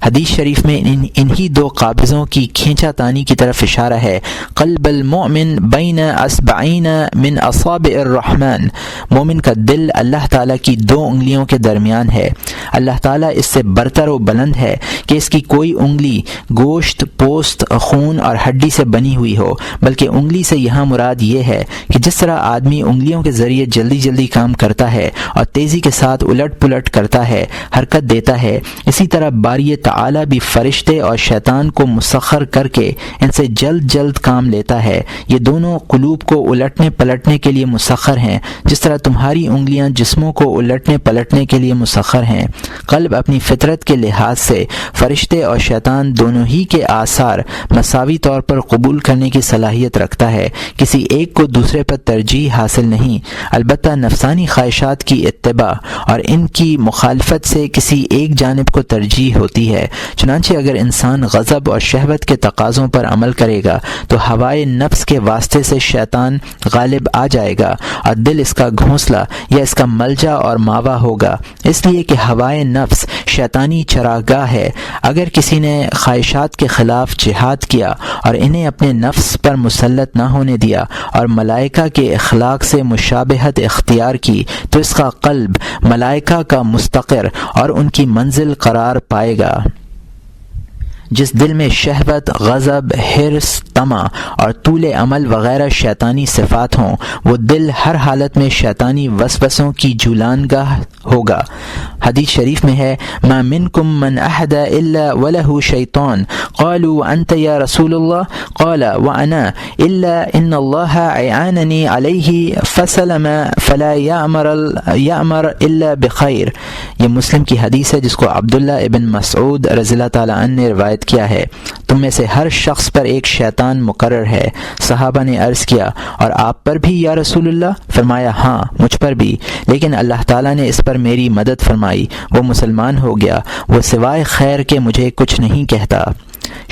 حدیث شریف میں انہی دو قابضوں کی کھینچا تانی کی طرف اشارہ ہے۔ قلب المؤمن بین اصبعین من اصابع الرحمن، مومن کا دل اللہ تعالیٰ کی دو انگلیوں کے درمیان ہے۔ اللہ تعالیٰ اس سے برتر و بلند ہے کہ اس کی کوئی انگلی گوشت، پوست، خون اور ہڈی سے بنی ہوئی ہو، بلکہ انگلی سے یہاں مراد یہ ہے کہ جس طرح آدمی انگلیوں کے ذریعے جلدی جلدی کام کرتا ہے اور تیزی کے ساتھ الٹ پلٹ کرتا ہے، حرکت دیتا ہے، اسی طرح باری تعالیٰ بھی فرشتے اور شیطان کو مسخر کر کے ان سے جلد جلد کام لیتا ہے۔ یہ دونوں قلوب کو الٹنے پلٹنے کے لیے مسخر ہیں، جس طرح تمہاری انگلیاں جسموں کو الٹنے پلٹنے کے لیے مسخر ہیں۔ قلب اپنی فطرت کے لحاظ سے فرشتے اور شیطان دونوں ہی کے آثار مساوی طور پر قبول کرنے کی صلاحیت رکھتا ہے، کسی ایک کو دوسرے پر ترجیح حاصل نہیں، البتہ نفسانی خواہشات کی اتباع اور ان کی مخالفت سے کسی ایک جانب کو ترجیح ہوتی ہے۔ چنانچہ اگر انسان غضب اور شہوت کے تقاضوں پر عمل کرے گا تو ہوائے نفس کے واسطے سے شیطان غالب آ جائے گا اور دل اس کا گھونسلہ یا اس کا ملجا اور ماوا ہوگا، اس لیے کہ ہوائے نفس شیطانی چراگاہ ہے۔ اگر کسی نے خواہشات کے خلاف جہاد کیا اور انہیں اپنے نفس پر مسلط نہ ہونے دیا اور ملائکہ کے اخلاق سے مشابہت اختیار کی تو اس کا قلب ملائکہ کا مستقر اور ان کی منزل قرار پائے گا۔ جس دل میں شہوت، غضب، حرص، طمع اور طول عمل وغیرہ شیطانی صفات ہوں، وہ دل ہر حالت میں شیطانی وسوسوں کی جولان گاہ ہوگا۔ حدیث شریف میں ہے ما منکم من احد الا وله شیطان قالوا انت یا رسول اللہ قال وانا الا ان اللہ اعاننی علیہ فسلم فلا یأمر الا بخیر۔ یہ مسلم کی حدیث ہے جس کو عبداللہ ابن مسعود رضی اللہ تعالیٰ عنہ نے روایت کیا ہے۔ تم میں سے ہر شخص پر ایک شیطان مقرر ہے۔ صحابہ نے عرض کیا اور آپ پر بھی یا رسول اللہ؟ فرمایا ہاں مجھ پر بھی، لیکن اللہ تعالیٰ نے اس پر میری مدد فرمائی، وہ مسلمان ہو گیا، وہ سوائے خیر کے مجھے کچھ نہیں کہتا۔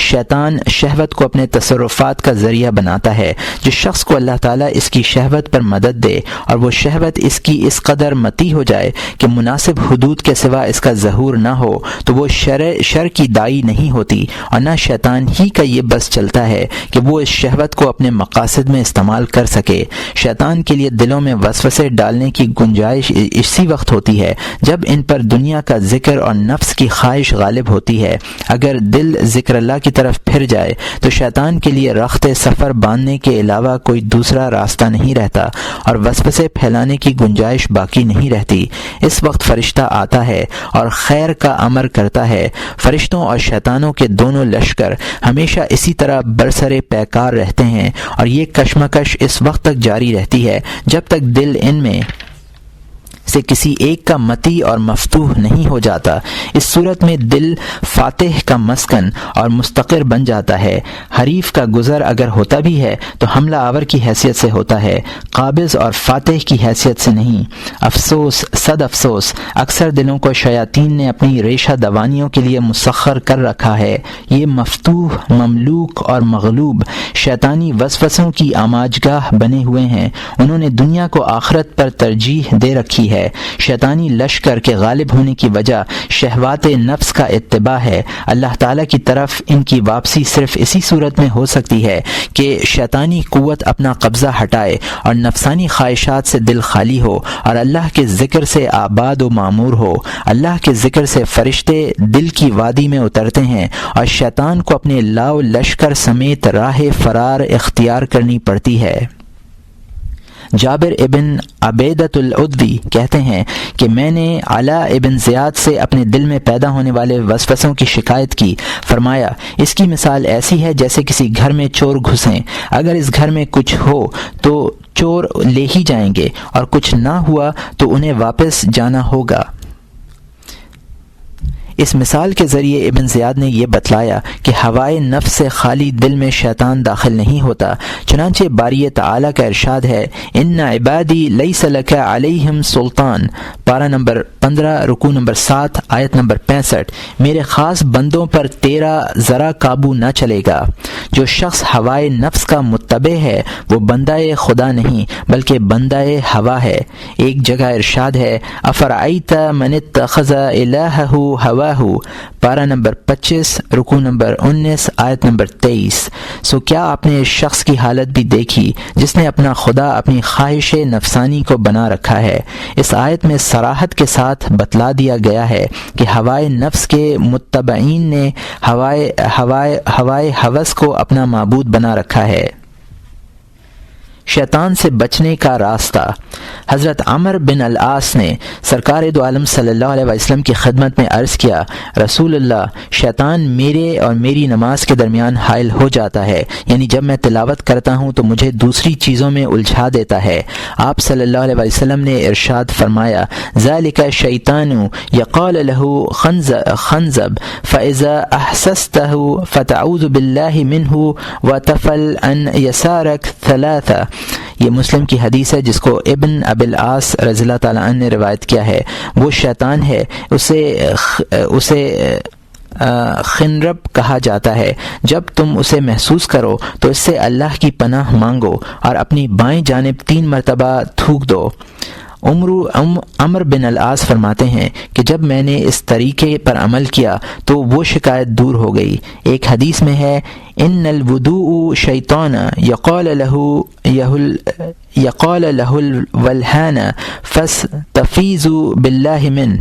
شیطان شہوت کو اپنے تصرفات کا ذریعہ بناتا ہے۔ جس شخص کو اللہ تعالیٰ اس کی شہوت پر مدد دے اور وہ شہوت اس کی اس قدر متی ہو جائے کہ مناسب حدود کے سوا اس کا ظہور نہ ہو تو وہ شر کی داعی نہیں ہوتی، اور نہ شیطان ہی کا یہ بس چلتا ہے کہ وہ اس شہوت کو اپنے مقاصد میں استعمال کر سکے۔ شیطان کے لیے دلوں میں وسوسے ڈالنے کی گنجائش اسی وقت ہوتی ہے جب ان پر دنیا کا ذکر اور نفس کی خواہش غالب ہوتی ہے۔ اگر دل ذکر اللہ کی طرف پھر جائے تو شیطان کے لیے رخت سفر باندھنے کے علاوہ کوئی دوسرا راستہ نہیں رہتا اور وسوسے پھیلانے کی گنجائش باقی نہیں رہتی۔ اس وقت فرشتہ آتا ہے اور خیر کا امر کرتا ہے۔ فرشتوں اور شیطانوں کے دونوں لشکر ہمیشہ اسی طرح برسر پیکار رہتے ہیں، اور یہ کشمکش اس وقت تک جاری رہتی ہے جب تک دل ان میں سے کسی ایک کا متی اور مفتوح نہیں ہو جاتا۔ اس صورت میں دل فاتح کا مسکن اور مستقر بن جاتا ہے۔ حریف کا گزر اگر ہوتا بھی ہے تو حملہ آور کی حیثیت سے ہوتا ہے، قابض اور فاتح کی حیثیت سے نہیں۔ افسوس، صد افسوس، اکثر دلوں کو شیاطین نے اپنی ریشہ دوانیوں کے لیے مسخر کر رکھا ہے۔ یہ مفتوح، مملوک اور مغلوب شیطانی وسوسوں کی آماجگاہ بنے ہوئے ہیں۔ انہوں نے دنیا کو آخرت پر ترجیح دے رکھی ہے۔ شیطانی لشکر کے غالب ہونے کی وجہ شہوات نفس کا اتباع ہے۔ اللہ تعالیٰ کی طرف ان کی واپسی صرف اسی صورت میں ہو سکتی ہے کہ شیطانی قوت اپنا قبضہ ہٹائے اور نفسانی خواہشات سے دل خالی ہو اور اللہ کے ذکر سے آباد و معمور ہو۔ اللہ کے ذکر سے فرشتے دل کی وادی میں اترتے ہیں اور شیطان کو اپنے لاؤ لشکر سمیت راہ فرار اختیار کرنی پڑتی ہے۔ جابر ابن عبیدۃ العدوی کہتے ہیں کہ میں نے علاء ابن زیاد سے اپنے دل میں پیدا ہونے والے وسوسوں کی شکایت کی۔ فرمایا اس کی مثال ایسی ہے جیسے کسی گھر میں چور گھسیں، اگر اس گھر میں کچھ ہو تو چور لے ہی جائیں گے اور کچھ نہ ہوا تو انہیں واپس جانا ہوگا۔ اس مثال کے ذریعے ابن زیاد نے یہ بتلایا کہ ہوائے نفس سے خالی دل میں شیطان داخل نہیں ہوتا۔ چنانچہ باری تعالیٰ کا ارشاد ہے ان عبادی لیس لک علیہم سلطان، پارہ نمبر 15 رکوع نمبر 7 آیت نمبر 65، میرے خاص بندوں پر تیرا ذرا قابو نہ چلے گا۔ جو شخص ہوائے نفس کا متبع ہے وہ بندہ خدا نہیں بلکہ بندہ ہوا ہے۔ ایک جگہ ارشاد ہے افرأیت من اتخذ الہہ ہوا، پارہ نمبر 25 رکوع نمبر 19 آیت نمبر 23۔ سو کیا آپ نے اس شخص کی حالت بھی دیکھی جس نے اپنا خدا اپنی خواہش نفسانی کو بنا رکھا ہے؟ اس آیت میں صراحت کے ساتھ بتلا دیا گیا ہے کہ ہوائے نفس کے متبعین نے ہوائے ہوس کو اپنا معبود بنا رکھا ہے۔ شیطان سے بچنے کا راستہ۔ حضرت عمر بن العاص نے سرکار دو عالم صلی اللہ علیہ وسلم کی خدمت میں عرض کیا، رسول اللہ، شیطان میرے اور میری نماز کے درمیان حائل ہو جاتا ہے، یعنی جب میں تلاوت کرتا ہوں تو مجھے دوسری چیزوں میں الجھا دیتا ہے۔ آپ صلی اللہ علیہ وسلم نے ارشاد فرمایا، ذالک الشیطان یقال له خنزب فاذا احسسته فتعوذ باللہ منہ وتفل عن یسارک ثلاثہ۔ یہ مسلم کی حدیث ہے جس کو ابن ابی العاص رضی اللہ تعالیٰ عنہ نے روایت کیا ہے۔ وہ شیطان ہے، اسے خنرب کہا جاتا ہے۔ جب تم اسے محسوس کرو تو اس سے اللہ کی پناہ مانگو اور اپنی بائیں جانب 3 مرتبہ تھوک دو۔ عمر بن العاص فرماتے ہیں کہ جب میں نے اس طریقے پر عمل کیا تو وہ شکایت دور ہو گئی۔ ایک حدیث میں ہے، ان الودوء شیطان یقال له الولہان فاستفیذوا باللہ من۔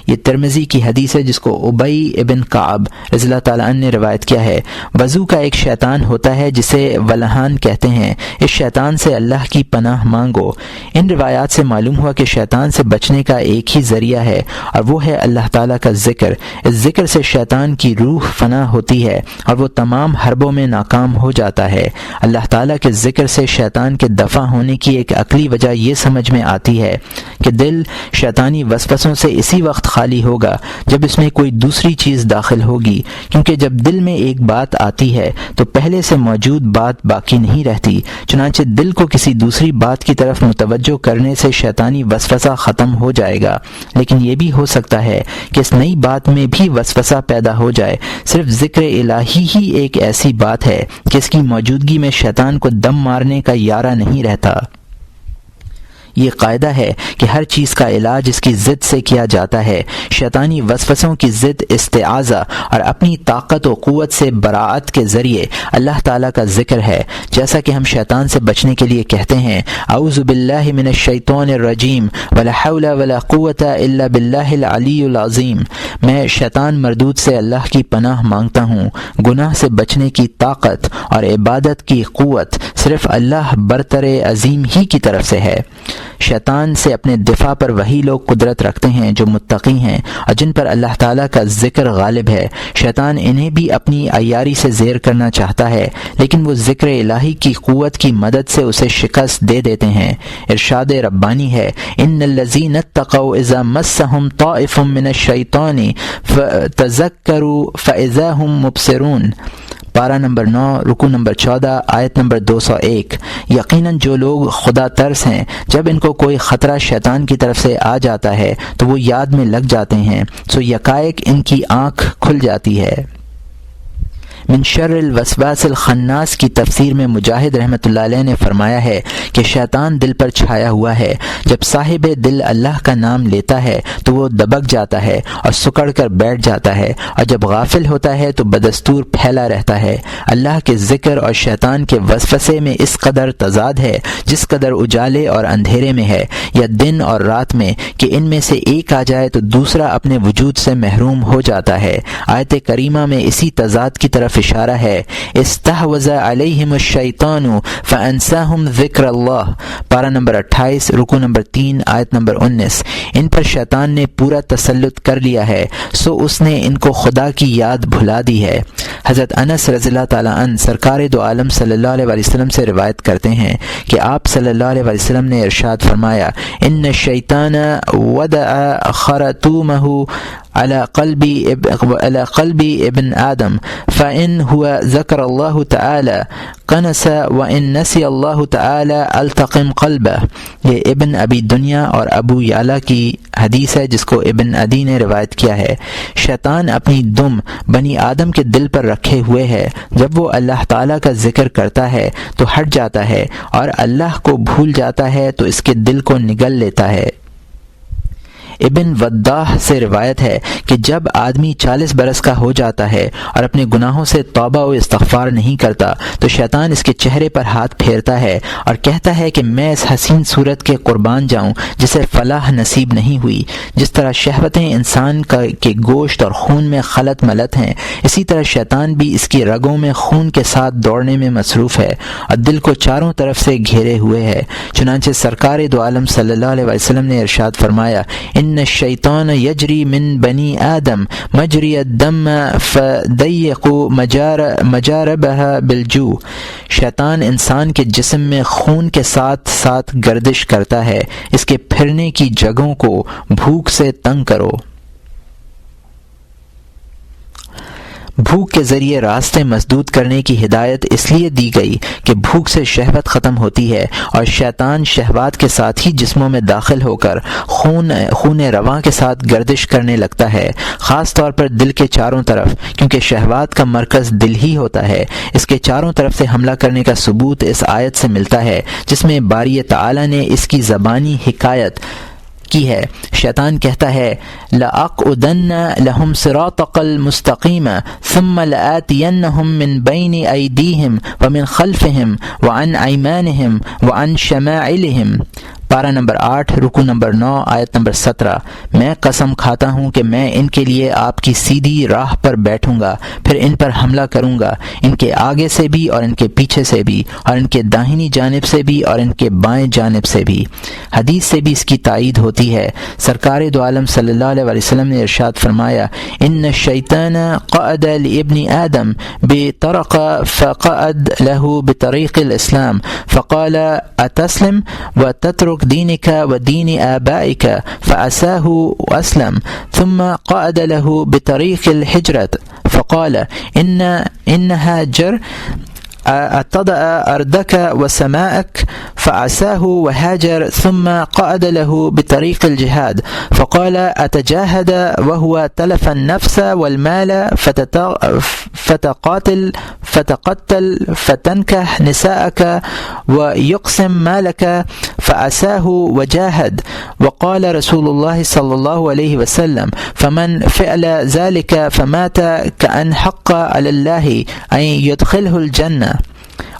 یہ ترمذی کی حدیث ہے جس کو ابی ابن کعب رضی اللہ تعالیٰ عنہ نے روایت کیا ہے۔ وضو کا ایک شیطان ہوتا ہے جسے ولہان کہتے ہیں، اس شیطان سے اللہ کی پناہ مانگو۔ ان روایات سے معلوم ہوا کہ شیطان سے بچنے کا ایک ہی ذریعہ ہے اور وہ ہے اللہ تعالیٰ کا ذکر۔ اس ذکر سے شیطان کی روح فنا ہوتی ہے اور وہ تمام حربوں میں ناکام ہو جاتا ہے۔ اللہ تعالیٰ کے ذکر سے شیطان کے دفع ہونے کی ایک عقلی وجہ یہ سمجھ میں آتی ہے کہ دل شیطانی وسوسوں سے اسی وقت خالی ہوگا جب اس میں کوئی دوسری چیز داخل ہوگی، کیونکہ جب دل میں ایک بات آتی ہے تو پہلے سے موجود بات باقی نہیں رہتی۔ چنانچہ دل کو کسی دوسری بات کی طرف متوجہ کرنے سے شیطانی وسوسہ ختم ہو جائے گا، لیکن یہ بھی ہو سکتا ہے کہ اس نئی بات میں بھی وسوسہ پیدا ہو جائے۔ صرف ذکر الہی ہی ایک ایسی بات ہے کہ اس کی موجودگی میں شیطان کو دم مارنے کا یارہ نہیں رہتا۔ یہ قاعدہ ہے کہ ہر چیز کا علاج اس کی ضد سے کیا جاتا ہے۔ شیطانی وسوسوں کی ضد استعاذہ اور اپنی طاقت و قوت سے براعت کے ذریعے اللہ تعالیٰ کا ذکر ہے۔ جیسا کہ ہم شیطان سے بچنے کے لیے کہتے ہیں، اعوذ باللہ من الشیطان الرجیم ولا حول ولا قوت الا باللہ العلی العظیم۔ میں شیطان مردود سے اللہ کی پناہ مانگتا ہوں۔ گناہ سے بچنے کی طاقت اور عبادت کی قوت صرف اللہ برتر عظیم ہی کی طرف سے ہے۔ شیطان سے اپنے دفاع پر وہی لوگ قدرت رکھتے ہیں جو متقی ہیں اور جن پر اللہ تعالیٰ کا ذکر غالب ہے۔ شیطان انہیں بھی اپنی عیاری سے زیر کرنا چاہتا ہے، لیکن وہ ذکر الہی کی قوت کی مدد سے اسے شکست دے دیتے ہیں۔ ارشاد ربانی ہے، ان الذین اتقوا اذا مسهم طائف من الشیطان تذکروا فاذا هم مبصرون۔ پارہ نمبر 9 رکوع نمبر 14 آیت نمبر 201۔ یقیناً جو لوگ خدا ترس ہیں، جب ان کو کوئی خطرہ شیطان کی طرف سے آ جاتا ہے تو وہ یاد میں لگ جاتے ہیں، سو یکایک ان کی آنکھ کھل جاتی ہے۔ من شر الوسواس الخناس کی تفسیر میں مجاہد رحمۃ اللہ علیہ نے فرمایا ہے کہ شیطان دل پر چھایا ہوا ہے۔ جب صاحب دل اللہ کا نام لیتا ہے تو وہ دبک جاتا ہے اور سکڑ کر بیٹھ جاتا ہے، اور جب غافل ہوتا ہے تو بدستور پھیلا رہتا ہے۔ اللہ کے ذکر اور شیطان کے وسوسے میں اس قدر تضاد ہے جس قدر اجالے اور اندھیرے میں ہے، یا دن اور رات میں، کہ ان میں سے ایک آ جائے تو دوسرا اپنے وجود سے محروم ہو جاتا ہے۔ آیت کریمہ میں اسی تضاد کی طرف اشارہ ہے۔ استحوذ علیہم الشیطان فانساہم ذکر اللہ، پارہ نمبر 28 رکوع نمبر 3 آیت نمبر 19۔ ان پر شیطان نے پورا تسلط کر لیا ہے، سو اس نے ان کو خدا کی یاد بھلا دی ہے۔ حضرت انس رضی اللہ تعالیٰ عنہ سرکار دو عالم صلی اللہ علیہ وسلم سے روایت کرتے ہیں کہ آپ صلی اللہ علیہ وسلم نے ارشاد فرمایا، ان الشیطان ودع خرطومہ على قلب ابن آدم فإن هو ذكر الله تعالى قنس وإن نسي الله تعالى التقم قلبه۔ یہ ابن ابی دنیا اور ابو یعلا کی حدیث ہے جس کو ابن عدی نے روایت کیا ہے۔ شیطان اپنی دم بنی آدم کے دل پر رکھے ہوئے ہے، جب وہ اللہ تعالیٰ کا ذکر کرتا ہے تو ہٹ جاتا ہے اور اللہ کو بھول جاتا ہے تو اس کے دل کو نگل لیتا ہے۔ ابن وداح سے روایت ہے کہ جب آدمی 40 برس کا ہو جاتا ہے اور اپنے گناہوں سے توبہ و استغفار نہیں کرتا تو شیطان اس کے چہرے پر ہاتھ پھیرتا ہے اور کہتا ہے کہ میں اس حسین صورت کے قربان جاؤں جسے فلاح نصیب نہیں ہوئی۔ جس طرح شہوتیں انسان کے گوشت اور خون میں خلط ملط ہیں، اسی طرح شیطان بھی اس کی رگوں میں خون کے ساتھ دوڑنے میں مصروف ہے اور دل کو چاروں طرف سے گھیرے ہوئے ہے۔ چنانچہ سرکار دو عالم صلی اللہ علیہ وسلم نے ارشاد فرمایا، ان الشیطان یجری من بنی آدم مجری الدم فضیقوا مجاربها بالجوع۔ شیطان انسان کے جسم میں خون کے ساتھ ساتھ گردش کرتا ہے، اس کے پھرنے کی جگہوں کو بھوک سے تنگ کرو۔ بھوک کے ذریعے راستے مسدود کرنے کی ہدایت اس لیے دی گئی کہ بھوک سے شہوت ختم ہوتی ہے اور شیطان شہوات کے ساتھ ہی جسموں میں داخل ہو کر خون رواں کے ساتھ گردش کرنے لگتا ہے، خاص طور پر دل کے چاروں طرف، کیونکہ شہوات کا مرکز دل ہی ہوتا ہے۔ اس کے چاروں طرف سے حملہ کرنے کا ثبوت اس آیت سے ملتا ہے جس میں باری تعالی نے اس کی زبانی حکایت کی ہے۔ شیطان کہتا ہے، لَأَقْعُدَنَّ لَهُمْ صِرَاطَكَ الْمُسْتَقِيمَ ثُمَّ لَآتِيَنَّهُم مِّن بَيْنِ أَيْدِيهِمْ وَمِن خَلْفِهِمْ وَعَنْ أَيْمَانِهِمْ وَعَنْ شَمَائِلِهِمْ۔ پارہ نمبر 8 رکوع نمبر 9 آیت نمبر 17۔ میں قسم کھاتا ہوں کہ میں ان کے لیے آپ کی سیدھی راہ پر بیٹھوں گا، پھر ان پر حملہ کروں گا، ان کے آگے سے بھی اور ان کے پیچھے سے بھی، اور ان کے داہنی جانب سے بھی اور ان کے بائیں جانب سے بھی۔ حدیث سے بھی اس کی تائید ہوتی ہے۔ سرکار دو عالم صلی اللہ علیہ وسلم نے ارشاد فرمایا، ان الشیطان قعد لابن آدم بطرق فقعد له بطریق الاسلام فقال اتسلم وتترك دينك ودين آبائك فعساه وأسلم، ثم قعد له بطريق الحجرة فقال إنها جر أتضأ أرضك وسماءك فعساه وهاجر، ثم قعد له بطريق الجهاد فقال أتجاهد وهو تلف النفس والمال فتقتل فتنكح نساءك ويقسم مالك فعساه وجاهد۔ وقال رسول الله صلى الله عليه وسلم فمن فعل ذلك فمات كأن حق على الله أن يدخله الجنة۔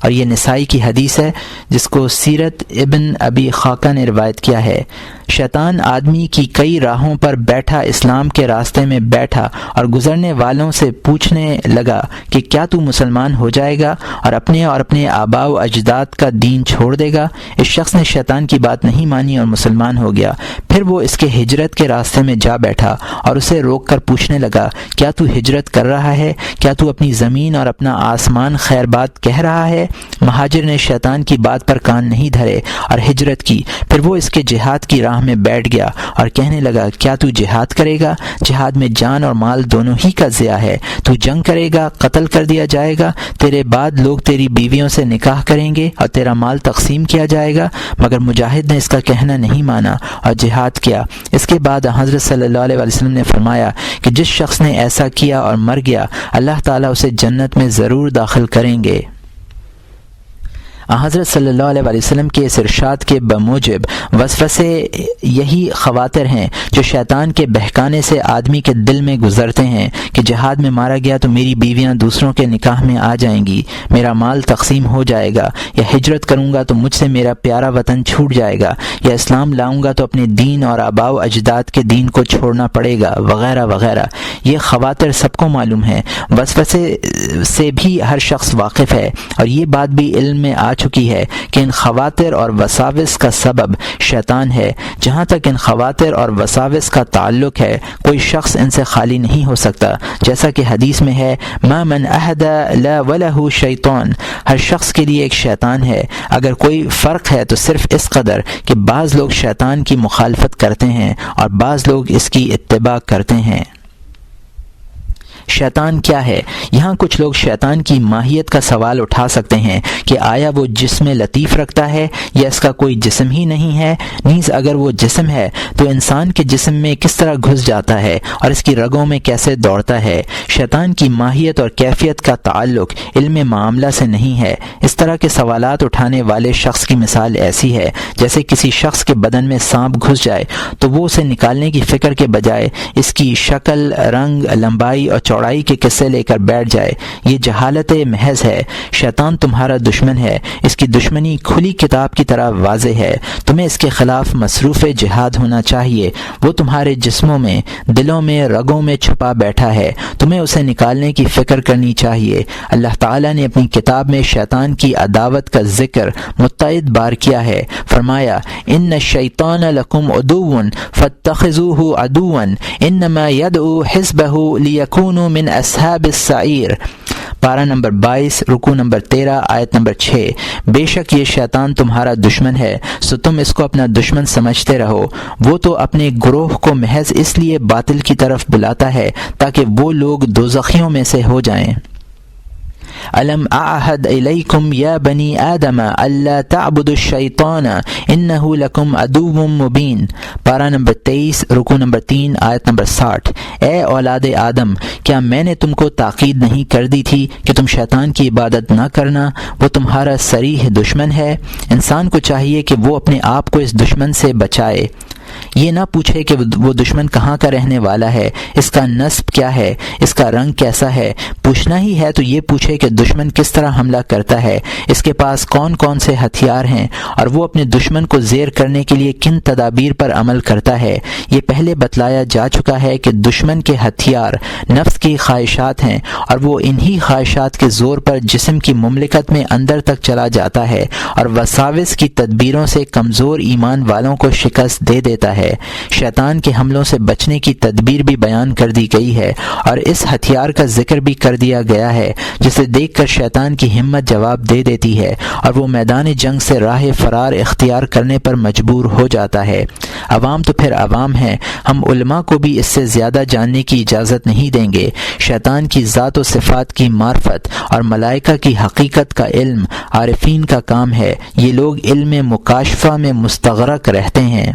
اور یہ نسائی کی حدیث ہے جس کو سیرت ابن ابی خاقہ نے روایت کیا ہے۔ شیطان آدمی کی کئی راہوں پر بیٹھا اسلام کے راستے میں بیٹھا اور گزرنے والوں سے پوچھنے لگا کہ کیا تو مسلمان ہو جائے گا اور اپنے آباء و اجداد کا دین چھوڑ دے گا؟ اس شخص نے شیطان کی بات نہیں مانی اور مسلمان ہو گیا۔ پھر وہ اس کے ہجرت کے راستے میں جا بیٹھا اور اسے روک کر پوچھنے لگا، کیا تو ہجرت کر رہا ہے؟ کیا تو اپنی زمین اور اپنا آسمان خیر بات کہہ رہا ہے؟ مہاجر نے شیطان کی بات پر کان نہیں دھرے اور ہجرت کی۔ پھر وہ اس کے جہاد کی راہ میں بیٹھ گیا اور کہنے لگا، کیا تو جہاد کرے گا؟ جہاد میں جان اور مال دونوں ہی کا ضیاع ہے۔ تو جنگ کرے گا، قتل کر دیا جائے گا، تیرے بعد لوگ تیری بیویوں سے نکاح کریں گے اور تیرا مال تقسیم کیا جائے گا۔ مگر مجاہد نے اس کا کہنا نہیں مانا اور جہاد کیا۔ اس کے بعد حضرت صلی اللہ علیہ وسلم نے فرمایا کہ جس شخص نے ایسا کیا اور مر گیا، اللہ تعالیٰ اسے جنت میں ضرور داخل کریں گے۔ حضرت صلی اللہ علیہ وسلم کے اس ارشاد کے بموجب وسوسے یہی خواطر ہیں جو شیطان کے بہکانے سے آدمی کے دل میں گزرتے ہیں کہ جہاد میں مارا گیا تو میری بیویاں دوسروں کے نکاح میں آ جائیں گی، میرا مال تقسیم ہو جائے گا، یا ہجرت کروں گا تو مجھ سے میرا پیارا وطن چھوٹ جائے گا، یا اسلام لاؤں گا تو اپنے دین اور آباء و اجداد کے دین کو چھوڑنا پڑے گا، وغیرہ وغیرہ۔ یہ خواطر سب کو معلوم ہے، وسوسے سے بھی ہر شخص واقف ہے، اور یہ بات بھی علم میں آ چکی ہے کہ ان خواطر اور وساوس کا سبب شیطان ہے۔ جہاں تک ان خواطر اور وساوس کا تعلق ہے، کوئی شخص ان سے خالی نہیں ہو سکتا، جیسا کہ حدیث میں ہے، ما من احد لا وله شیطان، ہر شخص کے لیے ایک شیطان ہے۔ اگر کوئی فرق ہے تو صرف اس قدر کہ بعض لوگ شیطان کی مخالفت کرتے ہیں اور بعض لوگ اس کی اتباع کرتے ہیں۔ شیطان کیا ہے؟ یہاں کچھ لوگ شیطان کی ماہیت کا سوال اٹھا سکتے ہیں کہ آیا وہ جسم لطیف رکھتا ہے یا اس کا کوئی جسم ہی نہیں ہے؟ نیز اگر وہ جسم ہے تو انسان کے جسم میں کس طرح گھس جاتا ہے اور اس کی رگوں میں کیسے دوڑتا ہے؟ شیطان کی ماہیت اور کیفیت کا تعلق علم معاملہ سے نہیں ہے۔ اس طرح کے سوالات اٹھانے والے شخص کی مثال ایسی ہے جیسے کسی شخص کے بدن میں سانپ گھس جائے تو وہ اسے نکالنے کی فکر کے بجائے اس کی شکل، رنگ، لمبائی اور چوڑائی کے قصے لے کر بیٹھ جائے۔ یہ جہالت محض ہے۔ شیطان تمہارا دشمن ہے، اس کی دشمنی کھلی کتاب کی طرح واضح ہے۔ تمہیں اس کے خلاف مصروف جہاد ہونا چاہیے۔ وہ تمہارے جسموں میں، دلوں میں، رگوں میں چھپا بیٹھا ہے، تمہیں اسے نکالنے کی فکر کرنی چاہیے۔ اللہ تعالیٰ نے اپنی کتاب میں شیطان کی عداوت کا ذکر متعدد بار کیا ہے۔ فرمایا ان الشیطان لکم عدو فاتخذوہ عدوا انما یدعو حزبہ لیکونوا من اصحاب السعیر۔ پارہ نمبر 22 رکوع نمبر 13 آیت نمبر 6۔ بے شک یہ شیطان تمہارا دشمن ہے، سو تم اس کو اپنا دشمن سمجھتے رہو۔ وہ تو اپنے گروہ کو محض اس لیے باطل کی طرف بلاتا ہے تاکہ وہ لوگ دوزخیوں میں سے ہو جائیں۔ الم اعہد الیکم یا بنی آدم الا تعبدوا الشیطان انہ لکم عدو مبین۔ پارہ نمبر 23 رکوع نمبر 3 آیت نمبر 60۔ اے اولاد آدم، کیا میں نے تم کو تاکید نہیں کر دی تھی کہ تم شیطان کی عبادت نہ کرنا؟ وہ تمہارا صریح دشمن ہے۔ انسان کو چاہیے کہ وہ اپنے آپ کو اس دشمن سے بچائے۔ یہ نہ پوچھے کہ وہ دشمن کہاں کا رہنے والا ہے، اس کا نسب کیا ہے، اس کا رنگ کیسا ہے۔ پوچھنا ہی ہے تو یہ پوچھے کہ دشمن کس طرح حملہ کرتا ہے، اس کے پاس کون کون سے ہتھیار ہیں اور وہ اپنے دشمن کو زیر کرنے کے لیے کن تدابیر پر عمل کرتا ہے۔ یہ پہلے بتلایا جا چکا ہے کہ دشمن کے ہتھیار نفس کی خواہشات ہیں اور وہ انہی خواہشات کے زور پر جسم کی مملکت میں اندر تک چلا جاتا ہے اور وساوس کی تدبیروں سے کمزور ایمان والوں کو شکست دے دیتا ہے۔ شیطان کے حملوں سے بچنے کی تدبیر بھی بیان کر دی گئی ہے اور اس ہتھیار کا ذکر بھی کر دیا گیا ہے جسے دیکھ کر شیطان کی ہمت جواب دے دیتی ہے اور وہ میدان جنگ سے راہ فرار اختیار کرنے پر مجبور ہو جاتا ہے۔ عوام تو پھر عوام ہیں، ہم علماء کو بھی اس سے زیادہ جاننے کی اجازت نہیں دیں گے۔ شیطان کی ذات و صفات کی معرفت اور ملائکہ کی حقیقت کا علم عارفین کا کام ہے۔ یہ لوگ علم مکاشفہ میں مستغرق رہتے ہیں۔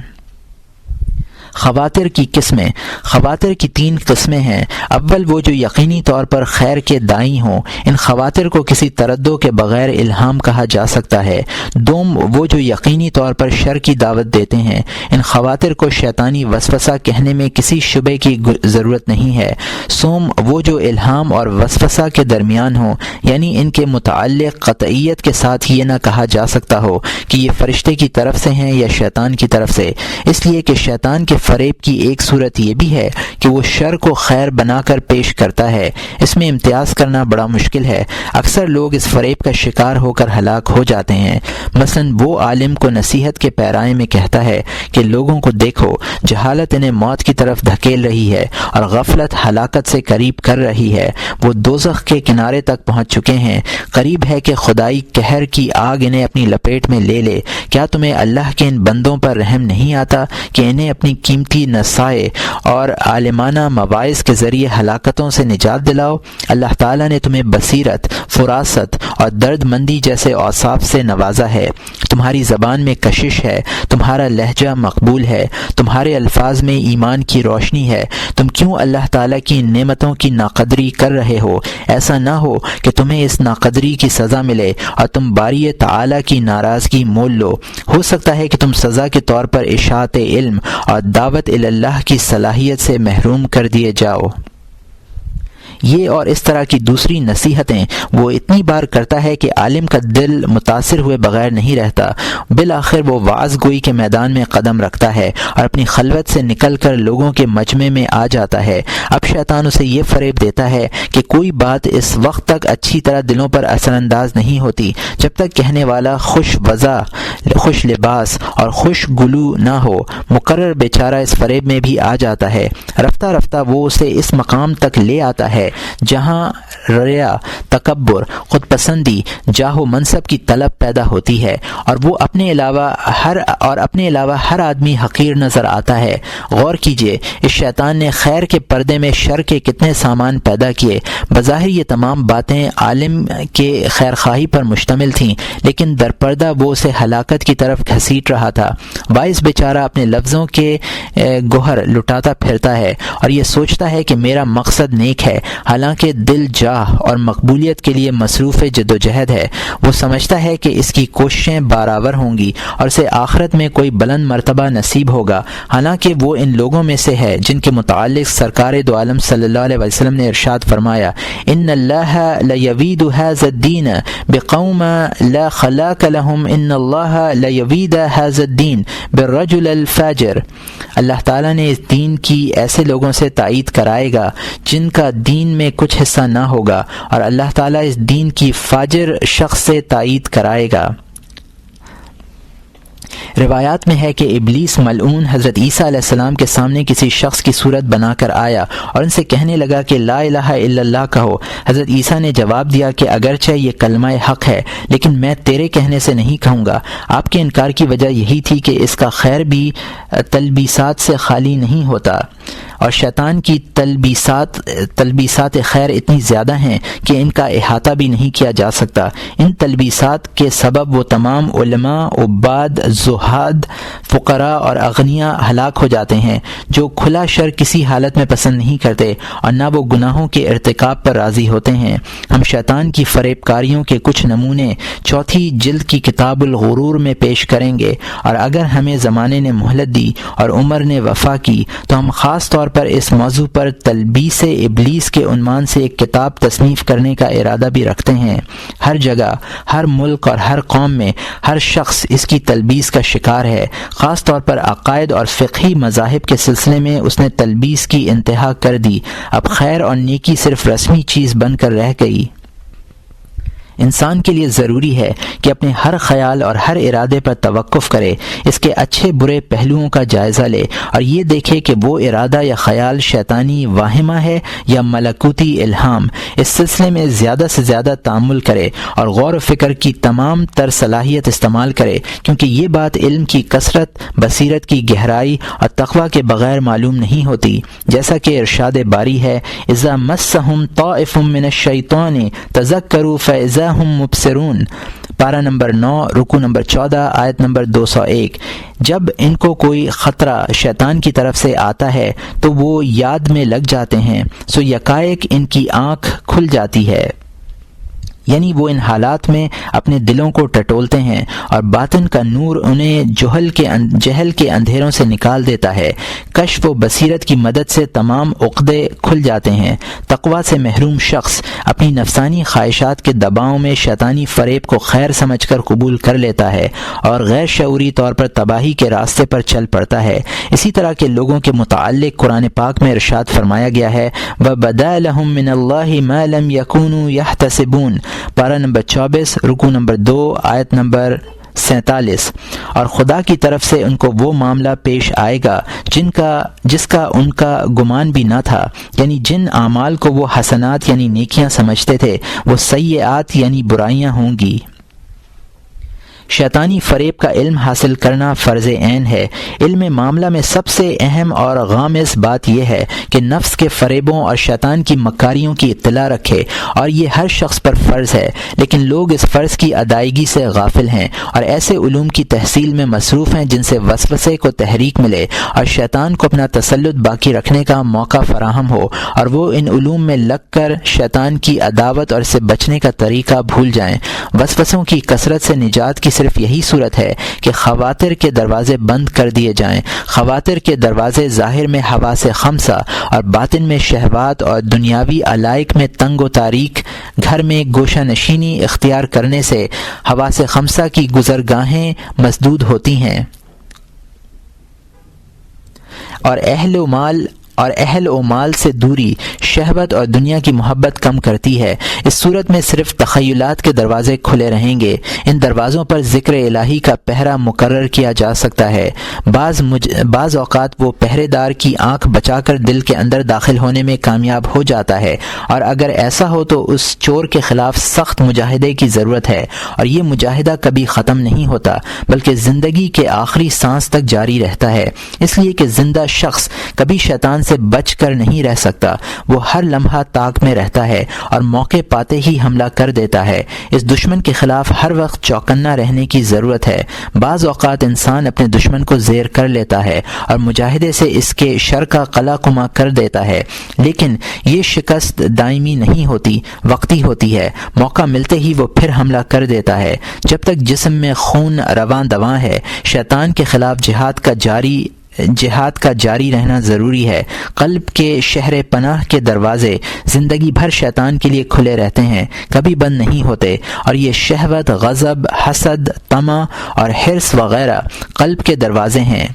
خواطر کی قسمیں۔ خواطر کی 3 قسمیں ہیں۔ اول وہ جو یقینی طور پر خیر کے داعی ہوں، ان خواطر کو کسی تردد کے بغیر الہام کہا جا سکتا ہے۔ دوم وہ جو یقینی طور پر شر کی دعوت دیتے ہیں، ان خواطر کو شیطانی وسوسہ کہنے میں کسی شبے کی ضرورت نہیں ہے۔ سوم وہ جو الہام اور وسوسہ کے درمیان ہوں، یعنی ان کے متعلق قطعیت کے ساتھ یہ نہ کہا جا سکتا ہو کہ یہ فرشتے کی طرف سے ہیں یا شیطان کی طرف سے، اس لیے کہ شیطان کے فریب کی ایک صورت یہ بھی ہے کہ وہ شر کو خیر بنا کر پیش کرتا ہے۔ اس میں امتیاز کرنا بڑا مشکل ہے۔ اکثر لوگ اس فریب کا شکار ہو کر ہلاک ہو جاتے ہیں۔ مثلا وہ عالم کو نصیحت کے پیرائے میں کہتا ہے کہ لوگوں کو دیکھو، جہالت انہیں موت کی طرف دھکیل رہی ہے اور غفلت ہلاکت سے قریب کر رہی ہے۔ وہ دوزخ کے کنارے تک پہنچ چکے ہیں، قریب ہے کہ خدائی قہر کی آگ انہیں اپنی لپیٹ میں لے لے۔ کیا تمہیں اللہ کے ان بندوں پر رحم نہیں آتا کہ انہیں اپنی قیمتی نصائح اور عالمانہ مواعظ کے ذریعے ہلاکتوں سے نجات دلاؤ؟ اللہ تعالیٰ نے تمہیں بصیرت، فراست اور درد مندی جیسے اوصاف سے نوازا ہے۔ تمہاری زبان میں کشش ہے، تمہارا لہجہ مقبول ہے، تمہارے الفاظ میں ایمان کی روشنی ہے۔ تم کیوں اللہ تعالیٰ کی نعمتوں کی ناقدری کر رہے ہو؟ ایسا نہ ہو کہ تمہیں اس ناقدری کی سزا ملے اور تم باری تعالیٰ کی ناراضگی مول لو۔ ہو سکتا ہے کہ تم سزا کے طور پر اشاعت علم اور دعوت اللہ کی صلاحیت سے محروم کر دیے جاؤ۔ یہ اور اس طرح کی دوسری نصیحتیں وہ اتنی بار کرتا ہے کہ عالم کا دل متاثر ہوئے بغیر نہیں رہتا۔ بالآخر وہ وعظ گوئی کے میدان میں قدم رکھتا ہے اور اپنی خلوت سے نکل کر لوگوں کے مجمع میں آ جاتا ہے۔ اب شیطان اسے یہ فریب دیتا ہے کہ کوئی بات اس وقت تک اچھی طرح دلوں پر اثر انداز نہیں ہوتی جب تک کہنے والا خوش وضع خوش لباس اور خوش گلو نہ ہو، مقرر بیچارہ اس فریب میں بھی آ جاتا ہے۔ رفتہ رفتہ وہ اسے اس مقام تک لے آتا ہے جہاں ریا، تکبر، خود پسندی، جاہ و منصب کی طلب پیدا ہوتی ہے، اور وہ اپنے علاوہ ہر آدمی حقیر نظر آتا ہے۔ غور کیجئے، اس شیطان نے خیر کے پردے میں شر کے کتنے سامان پیدا کیے۔ بظاہر یہ تمام باتیں عالم کے خیرخواہی پر مشتمل تھیں، لیکن در پردہ وہ اسے ہلاکت کی طرف گھسیٹ رہا تھا۔ باعث بیچارہ اپنے لفظوں کے گوہر لٹاتا پھرتا ہے اور یہ سوچتا ہے کہ میرا مقصد نیک ہے، حالانکہ دل جاہ اور مقبولیت کے لیے مصروف جدوجہد ہے۔ وہ سمجھتا ہے کہ اس کی کوششیں بارآور ہوں گی اور اسے آخرت میں کوئی بلند مرتبہ نصیب ہوگا، حالانکہ وہ ان لوگوں میں سے ہے جن کے متعلق سرکار دو عالم صلی اللہ علیہ وسلم نے ارشاد فرمایا، ان اللہ لیوید ھذا الدین بقوم لا خلاق لهم ان اللہ لیوید ھذا الدین بالرجل الفاجر۔ اللہ تعالیٰ نے اس دین کی ایسے لوگوں سے تائید کرائے گا جن کا دین میں کچھ حصہ نہ ہوگا، اور اللہ تعالیٰ اس دین کی فاجر شخص سے تائید کرائے گا۔ روایات میں ہے کہ ابلیس ملعون حضرت عیسیٰ علیہ السلام کے سامنے کسی شخص کی صورت بنا کر آیا اور ان سے کہنے لگا کہ لا الہ الا اللہ کہو۔ حضرت عیسیٰ نے جواب دیا کہ اگرچہ یہ کلمہ حق ہے لیکن میں تیرے کہنے سے نہیں کہوں گا۔ آپ کے انکار کی وجہ یہی تھی کہ اس کا خیر بھی تلبیسات سے خالی نہیں ہوتا، اور شیطان کی تلبیسات خیر اتنی زیادہ ہیں کہ ان کا احاطہ بھی نہیں کیا جا سکتا۔ ان تلبیسات کے سبب وہ تمام علماء، عباد، زہاد، فقراء اور اغنیاء ہلاک ہو جاتے ہیں جو کھلا شر کسی حالت میں پسند نہیں کرتے اور نہ وہ گناہوں کے ارتکاب پر راضی ہوتے ہیں۔ ہم شیطان کی فریب کاریوں کے کچھ نمونے چوتھی جلد کی کتاب الغرور میں پیش کریں گے، اور اگر ہمیں زمانے نے مہلت دی اور عمر نے وفا کی تو ہم خاص طور پر اس موضوع پر تلبیس ابلیس کے عنوان سے ایک کتاب تصنیف کرنے کا ارادہ بھی رکھتے ہیں۔ ہر جگہ، ہر ملک اور ہر قوم میں ہر شخص اس کی تلبیس کا شکار ہے۔ خاص طور پر عقائد اور فقہی مذاہب کے سلسلے میں اس نے تلبیس کی انتہا کر دی۔ اب خیر اور نیکی صرف رسمی چیز بن کر رہ گئی۔ انسان کے لیے ضروری ہے کہ اپنے ہر خیال اور ہر ارادے پر توقف کرے، اس کے اچھے برے پہلوؤں کا جائزہ لے اور یہ دیکھے کہ وہ ارادہ یا خیال شیطانی واہمہ ہے یا ملکوتی الہام۔ اس سلسلے میں زیادہ سے زیادہ تأمل کرے اور غور و فکر کی تمام تر صلاحیت استعمال کرے، کیونکہ یہ بات علم کی کثرت، بصیرت کی گہرائی اور تقوی کے بغیر معلوم نہیں ہوتی۔ جیسا کہ ارشاد باری ہے، اذا مسہم طائف من الشیطان تذکروا فاذا ہم مبصرون، پارہ نمبر 9 رکوع نمبر 14 آیت نمبر 201۔ جب ان کو کوئی خطرہ شیطان کی طرف سے آتا ہے تو وہ یاد میں لگ جاتے ہیں، سو یکایک ان کی آنکھ کھل جاتی ہے، یعنی وہ ان حالات میں اپنے دلوں کو ٹٹولتے ہیں اور باطن کا نور انہیں جہل کے اندھیروں سے نکال دیتا ہے۔ کشف و بصیرت کی مدد سے تمام عقدے کھل جاتے ہیں۔ تقوی سے محروم شخص اپنی نفسانی خواہشات کے دباؤ میں شیطانی فریب کو خیر سمجھ کر قبول کر لیتا ہے اور غیر شعوری طور پر تباہی کے راستے پر چل پڑتا ہے۔ اسی طرح کے لوگوں کے متعلق قرآن پاک میں ارشاد فرمایا گیا ہے، وَبَدَا لَهُم مِّنَ اللَّهِ مَا لَمْ يَكُونُوا يَحْتَسِبُونَ، پارہ نمبر 24 رکوع نمبر 2 آیت نمبر 47۔ اور خدا کی طرف سے ان کو وہ معاملہ پیش آئے گا جس کا ان کا گمان بھی نہ تھا، یعنی جن اعمال کو وہ حسنات یعنی نیکیاں سمجھتے تھے وہ سیئات یعنی برائیاں ہوں گی۔ شیطانی فریب کا علم حاصل کرنا فرض عین ہے۔ علم معاملہ میں سب سے اہم اور غامض بات یہ ہے کہ نفس کے فریبوں اور شیطان کی مکاریوں کی اطلاع رکھے، اور یہ ہر شخص پر فرض ہے، لیکن لوگ اس فرض کی ادائیگی سے غافل ہیں اور ایسے علوم کی تحصیل میں مصروف ہیں جن سے وسوسے کو تحریک ملے اور شیطان کو اپنا تسلط باقی رکھنے کا موقع فراہم ہو، اور وہ ان علوم میں لگ کر شیطان کی عداوت اور اس سے بچنے کا طریقہ بھول جائیں۔ وسوسوں کی کثرت سے نجات کی صرف یہی صورت ہے کہ خواطر کے دروازے بند کر دیے جائیں۔ خواطر کے دروازے ظاہر میں حواس خمسہ اور باطن میں شہوات اور دنیاوی علائق میں تنگ و تاریک گھر میں گوشہ نشینی اختیار کرنے سے حواس خمسہ کی گزرگاہیں مسدود ہوتی ہیں، اور اہل و مال اور اہل و مال سے دوری شہوت اور دنیا کی محبت کم کرتی ہے۔ اس صورت میں صرف تخیلات کے دروازے کھلے رہیں گے۔ ان دروازوں پر ذکر الہی کا پہرا مقرر کیا جا سکتا ہے۔ بعض اوقات وہ پہرے دار کی آنکھ بچا کر دل کے اندر داخل ہونے میں کامیاب ہو جاتا ہے، اور اگر ایسا ہو تو اس چور کے خلاف سخت مجاہدے کی ضرورت ہے، اور یہ مجاہدہ کبھی ختم نہیں ہوتا بلکہ زندگی کے آخری سانس تک جاری رہتا ہے، اس لیے کہ زندہ شخص کبھی شیطان سے بچ کر نہیں رہ سکتا۔ وہ ہر لمحہ طاق میں رہتا ہے اور موقع پاتے ہی حملہ کر دیتا ہے۔ اس دشمن کے خلاف ہر وقت چوکنا رہنے کی ضرورت ہے۔ بعض اوقات انسان اپنے دشمن کو زیر کر لیتا ہے اور مجاہدے سے اس کے شر کا قلع قمع کر دیتا ہے، لیکن یہ شکست دائمی نہیں ہوتی، وقتی ہوتی ہے۔ موقع ملتے ہی وہ پھر حملہ کر دیتا ہے۔ جب تک جسم میں خون رواں دواں ہے، شیطان کے خلاف جہاد کا جاری رہنا ضروری ہے۔ قلب کے شہر پناہ کے دروازے زندگی بھر شیطان کے لیے کھلے رہتے ہیں، کبھی بند نہیں ہوتے، اور یہ شہوت، غضب، حسد، طمع اور حرص وغیرہ قلب کے دروازے ہیں۔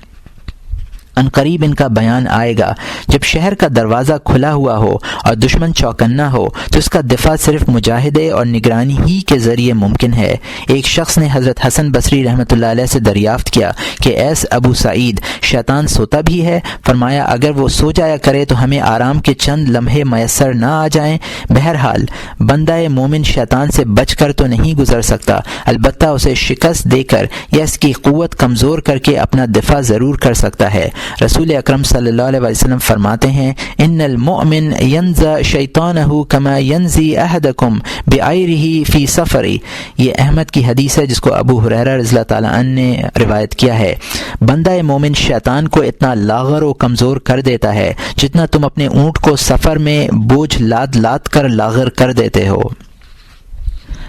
ان قریب ان کا بیان آئے گا۔ جب شہر کا دروازہ کھلا ہوا ہو اور دشمن چوکنا ہو تو اس کا دفاع صرف مجاہدے اور نگرانی ہی کے ذریعے ممکن ہے۔ ایک شخص نے حضرت حسن بصری رحمۃ اللہ علیہ سے دریافت کیا کہ ایس ابو سعید، شیطان سوتا بھی ہے؟ فرمایا اگر وہ سو جایا کرے تو ہمیں آرام کے چند لمحے میسر نہ آ جائیں؟ بہرحال بندہ مومن شیطان سے بچ کر تو نہیں گزر سکتا، البتہ اسے شکست دے کر یا اس کی قوت کمزور کر کے اپنا دفاع ضرور کر سکتا ہے۔ رسول اکرم صلی اللہ علیہ وسلم فرماتے ہیں ان المؤمن ینزع شیطانہ کما ینزی احدکم بعیرہ فی سفری۔ یہ احمد کی حدیث ہے جس کو ابو ہریرہ رضی اللہ تعالیٰ عنہ نے روایت کیا ہے۔ بندہ مومن شیطان کو اتنا لاغر و کمزور کر دیتا ہے جتنا تم اپنے اونٹ کو سفر میں بوجھ لاد لاد کر لاغر کر دیتے ہو۔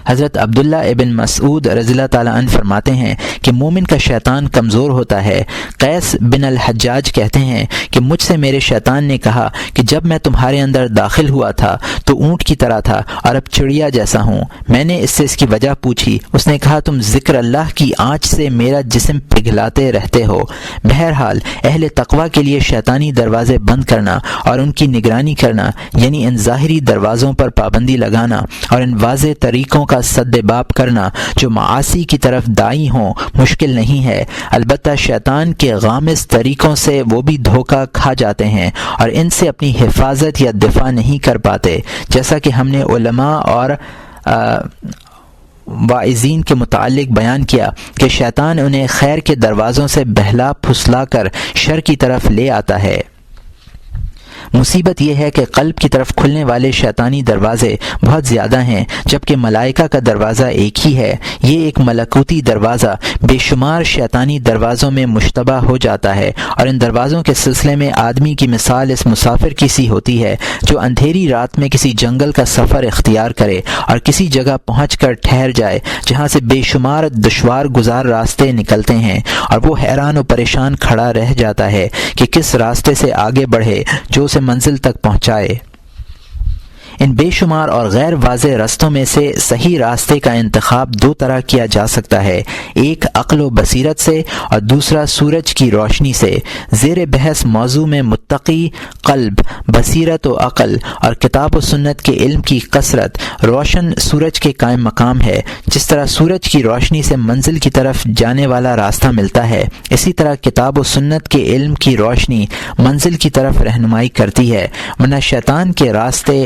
حضرت عبداللہ ابن مسعود رضی اللہ تعالیٰ عنہ فرماتے ہیں کہ مومن کا شیطان کمزور ہوتا ہے۔ قیس بن الحجاج کہتے ہیں کہ مجھ سے میرے شیطان نے کہا کہ جب میں تمہارے اندر داخل ہوا تھا تو اونٹ کی طرح تھا اور اب چڑیا جیسا ہوں۔ میں نے اس سے اس کی وجہ پوچھی، اس نے کہا تم ذکر اللہ کی آنچ سے میرا جسم پگھلاتے رہتے ہو۔ بہرحال اہل تقوی کے لیے شیطانی دروازے بند کرنا اور ان کی نگرانی کرنا، یعنی ان ظاہری دروازوں پر پابندی لگانا اور ان واضح طریقوں کا سد باب کرنا جو معاصی کی طرف دائی ہوں، مشکل نہیں ہے۔ البتہ شیطان کے غامض طریقوں سے وہ بھی دھوکہ کھا جاتے ہیں اور ان سے اپنی حفاظت یا دفاع نہیں کر پاتے، جیسا کہ ہم نے علماء اور واعظین کے متعلق بیان کیا کہ شیطان انہیں خیر کے دروازوں سے بہلا پھسلا کر شر کی طرف لے آتا ہے۔ مصیبت یہ ہے کہ قلب کی طرف کھلنے والے شیطانی دروازے بہت زیادہ ہیں، جبکہ ملائکہ کا دروازہ ایک ہی ہے۔ یہ ایک ملکوتی دروازہ بے شمار شیطانی دروازوں میں مشتبہ ہو جاتا ہے، اور ان دروازوں کے سلسلے میں آدمی کی مثال اس مسافر کی سی ہوتی ہے جو اندھیری رات میں کسی جنگل کا سفر اختیار کرے اور کسی جگہ پہنچ کر ٹھہر جائے جہاں سے بے شمار دشوار گزار راستے نکلتے ہیں، اور وہ حیران و پریشان کھڑا رہ جاتا ہے کہ کس راستے سے آگے بڑھے جو اسے منزل تک پہنچائے۔ ان بے شمار اور غیر واضح رستوں میں سے صحیح راستے کا انتخاب دو طرح کیا جا سکتا ہے، ایک عقل و بصیرت سے اور دوسرا سورج کی روشنی سے۔ زیر بحث موضوع میں متقی قلب، بصیرت و عقل اور کتاب و سنت کے علم کی کثرت روشن سورج کے قائم مقام ہے۔ جس طرح سورج کی روشنی سے منزل کی طرف جانے والا راستہ ملتا ہے، اسی طرح کتاب و سنت کے علم کی روشنی منزل کی طرف رہنمائی کرتی ہے، ورنہ شیطان کے راستے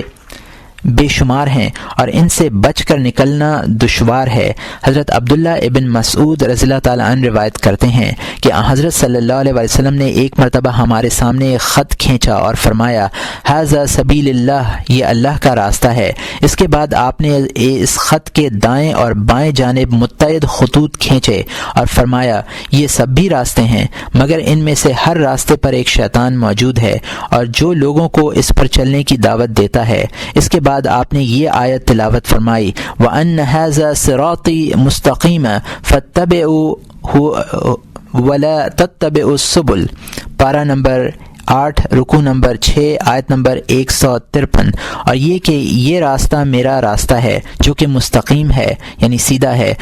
بے شمار ہیں اور ان سے بچ کر نکلنا دشوار ہے۔ حضرت عبداللہ ابن مسعود رضی اللہ تعالیٰ عنہ روایت کرتے ہیں کہ حضرت صلی اللہ علیہ وسلم نے ایک مرتبہ ہمارے سامنے ایک خط کھینچا اور فرمایا ھذا سبیل اللہ، یہ اللہ کا راستہ ہے۔ اس کے بعد آپ نے اس خط کے دائیں اور بائیں جانب متعدد خطوط کھینچے اور فرمایا یہ سب بھی راستے ہیں، مگر ان میں سے ہر راستے پر ایک شیطان موجود ہے اور جو لوگوں کو اس پر چلنے کی دعوت دیتا ہے۔ اس کے بعد آپ نے یہ آیت تلاوت فرمائی وَأَنَّ هَذَا صِرَاطِي مُسْتَقِيمًا فَاتَّبِعُوهُ وَلَا تَتَّبِعُوا السُّبُلَ، پارہ نمبر 8 رکوع نمبر 6 آیت نمبر 153، اور یہ کہ یہ راستہ میرا راستہ ہے جو کہ مستقیم ہے یعنی سیدھا ہے،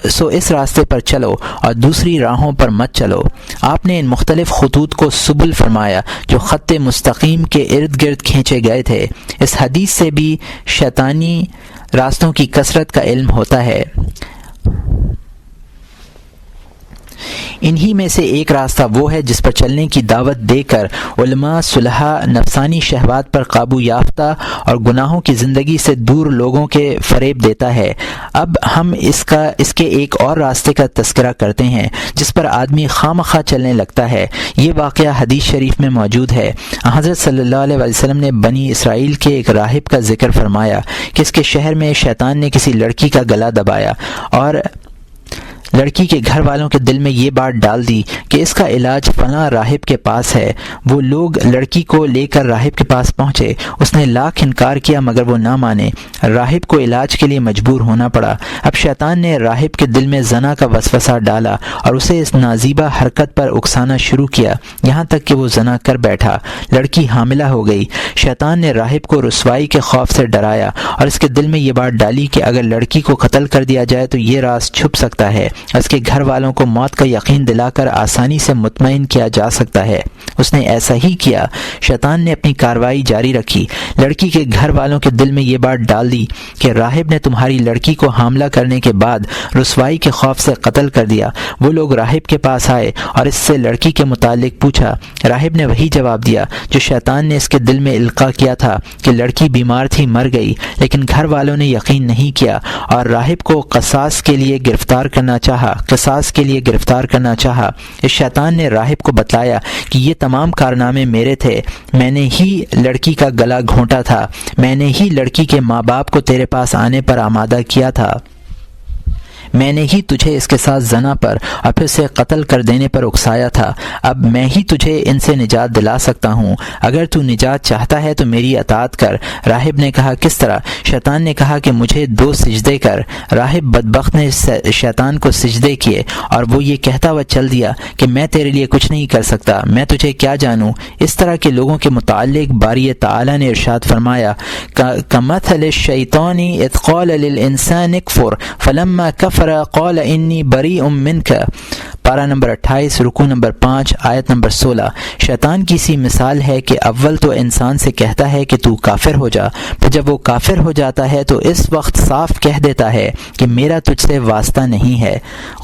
سو اس راستے پر چلو اور دوسری راہوں پر مت چلو۔ آپ نے ان مختلف خطوط کو سبل فرمایا جو خط مستقیم کے ارد گرد کھینچے گئے تھے۔ اس حدیث سے بھی شیطانی راستوں کی کثرت کا علم ہوتا ہے۔ انہی میں سے ایک راستہ وہ ہے جس پر چلنے کی دعوت دے کر علماء صلحاء نفسانی شہوات پر قابو یافتہ اور گناہوں کی زندگی سے دور لوگوں کے فریب دیتا ہے۔ اب ہم اس کے ایک اور راستے کا تذکرہ کرتے ہیں جس پر آدمی خواہ چلنے لگتا ہے۔ یہ واقعہ حدیث شریف میں موجود ہے۔ حضرت صلی اللہ علیہ وسلم نے بنی اسرائیل کے ایک راہب کا ذکر فرمایا کہ اس کے شہر میں شیطان نے کسی لڑکی کا گلا دبایا اور لڑکی کے گھر والوں کے دل میں یہ بات ڈال دی کہ اس کا علاج فلاں راہب کے پاس ہے۔ وہ لوگ لڑکی کو لے کر راہب کے پاس پہنچے۔ اس نے لاکھ انکار کیا مگر وہ نہ مانے۔ راہب کو علاج کے لیے مجبور ہونا پڑا۔ اب شیطان نے راہب کے دل میں زنا کا وسوسہ ڈالا اور اسے اس نازیبہ حرکت پر اکسانا شروع کیا، یہاں تک کہ وہ زنا کر بیٹھا۔ لڑکی حاملہ ہو گئی۔ شیطان نے راہب کو رسوائی کے خوف سے ڈرایا اور اس کے دل میں یہ بات ڈالی کہ اگر لڑکی کو قتل کر دیا جائے تو یہ راز چھپ سکتا ہے، اس کے گھر والوں کو موت کا یقین دلا کر آسانی سے مطمئن کیا جا سکتا ہے۔ اس نے ایسا ہی کیا۔ شیطان نے اپنی کارروائی جاری رکھی۔ لڑکی کے گھر والوں کے دل میں یہ بات ڈال دی کہ راہب نے تمہاری لڑکی کو حاملہ کرنے کے بعد رسوائی کے خوف سے قتل کر دیا۔ وہ لوگ راہب کے پاس آئے اور اس سے لڑکی کے متعلق پوچھا۔ راہب نے وہی جواب دیا جو شیطان نے اس کے دل میں القاء کیا تھا کہ لڑکی بیمار تھی، مر گئی، لیکن گھر والوں نے یقین نہیں کیا اور راہب کو قصاص کے لیے گرفتار کرنا چاہا۔ اس شیطان نے راہب کو بتلایا کہ یہ تمام کارنامے میرے تھے، میں نے ہی لڑکی کا گلا گھونٹا تھا، میں نے ہی لڑکی کے ماں باپ کو تیرے پاس آنے پر آمادہ کیا تھا، میں نے ہی تجھے اس کے ساتھ زنا پر اور پھر سے قتل کر دینے پر اکسایا تھا۔ اب میں ہی تجھے ان سے نجات دلا سکتا ہوں، اگر تو نجات چاہتا ہے تو میری اطاعت کر۔ راہب نے کہا کس طرح؟ شیطان نے کہا کہ مجھے 2 سجدے کر۔ راہب بدبخت نے شیطان کو سجدے کیے اور وہ یہ کہتا ہوا چل دیا کہ میں تیرے لیے کچھ نہیں کر سکتا، میں تجھے کیا جانوں۔ اس طرح کے لوگوں کے متعلق باری تعالی نے ارشاد فرمایا کمثل الشیطان اذ قال للانسان اکفر فلما کفر قال انی بریء منک، پارہ نمبر 28 رکوع نمبر 5 آیت نمبر 16۔ شیطان کی سی مثال ہے کہ اول تو انسان سے کہتا ہے کہ تو کافر ہو جا، پھر جب وہ کافر ہو جاتا ہے تو اس وقت صاف کہہ دیتا ہے کہ میرا تجھ سے واسطہ نہیں ہے۔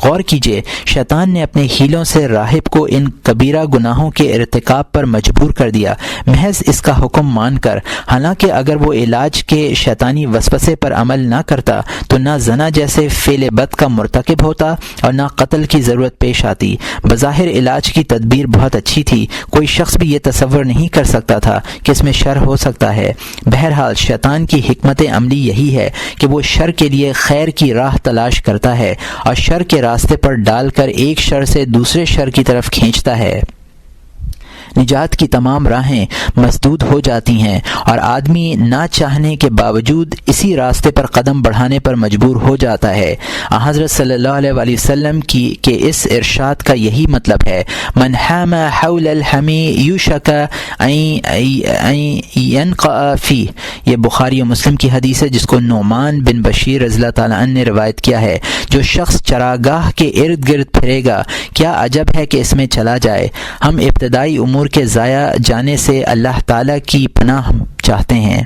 غور کیجئے، شیطان نے اپنے ہیلوں سے راہب کو ان کبیرہ گناہوں کے ارتکاب پر مجبور کر دیا محض اس کا حکم مان کر، حالانکہ اگر وہ علاج کے شیطانی وسوسے پر عمل نہ کرتا تو نہ زنا جیسے فعل بد کا مرتکب ہوتا اور نہ قتل کی ضرورت پیش آتی۔ بظاہر علاج کی تدبیر بہت اچھی تھی، کوئی شخص بھی یہ تصور نہیں کر سکتا تھا کہ اس میں شر ہو سکتا ہے۔ بہرحال شیطان کی حکمت عملی یہی ہے کہ وہ شر کے لیے خیر کی راہ تلاش کرتا ہے اور شر کے راستے پر ڈال کر ایک شر سے دوسرے شر کی طرف کھینچتا ہے۔ نجات کی تمام راہیں مسدود ہو جاتی ہیں اور آدمی نہ چاہنے کے باوجود اسی راستے پر قدم بڑھانے پر مجبور ہو جاتا ہے۔ حضرت صلی اللہ علیہ وآلہ وسلم کے اس ارشاد کا یہی مطلب ہے من حام حول الحمی یوشک ان ینقع فیہ، یہ بخاری و مسلم کی حدیث ہے جس کو نعمان بن بشیر رضی اللہ تعالیٰ عنہ نے روایت کیا ہے۔ جو شخص چراگاہ کے ارد گرد پھرے گا کیا عجب ہے کہ اس میں چلا جائے۔ ہم ابتدائی امور کے ضائع جانے سے اللہ تعالیٰ کی پناہ چاہتے ہیں۔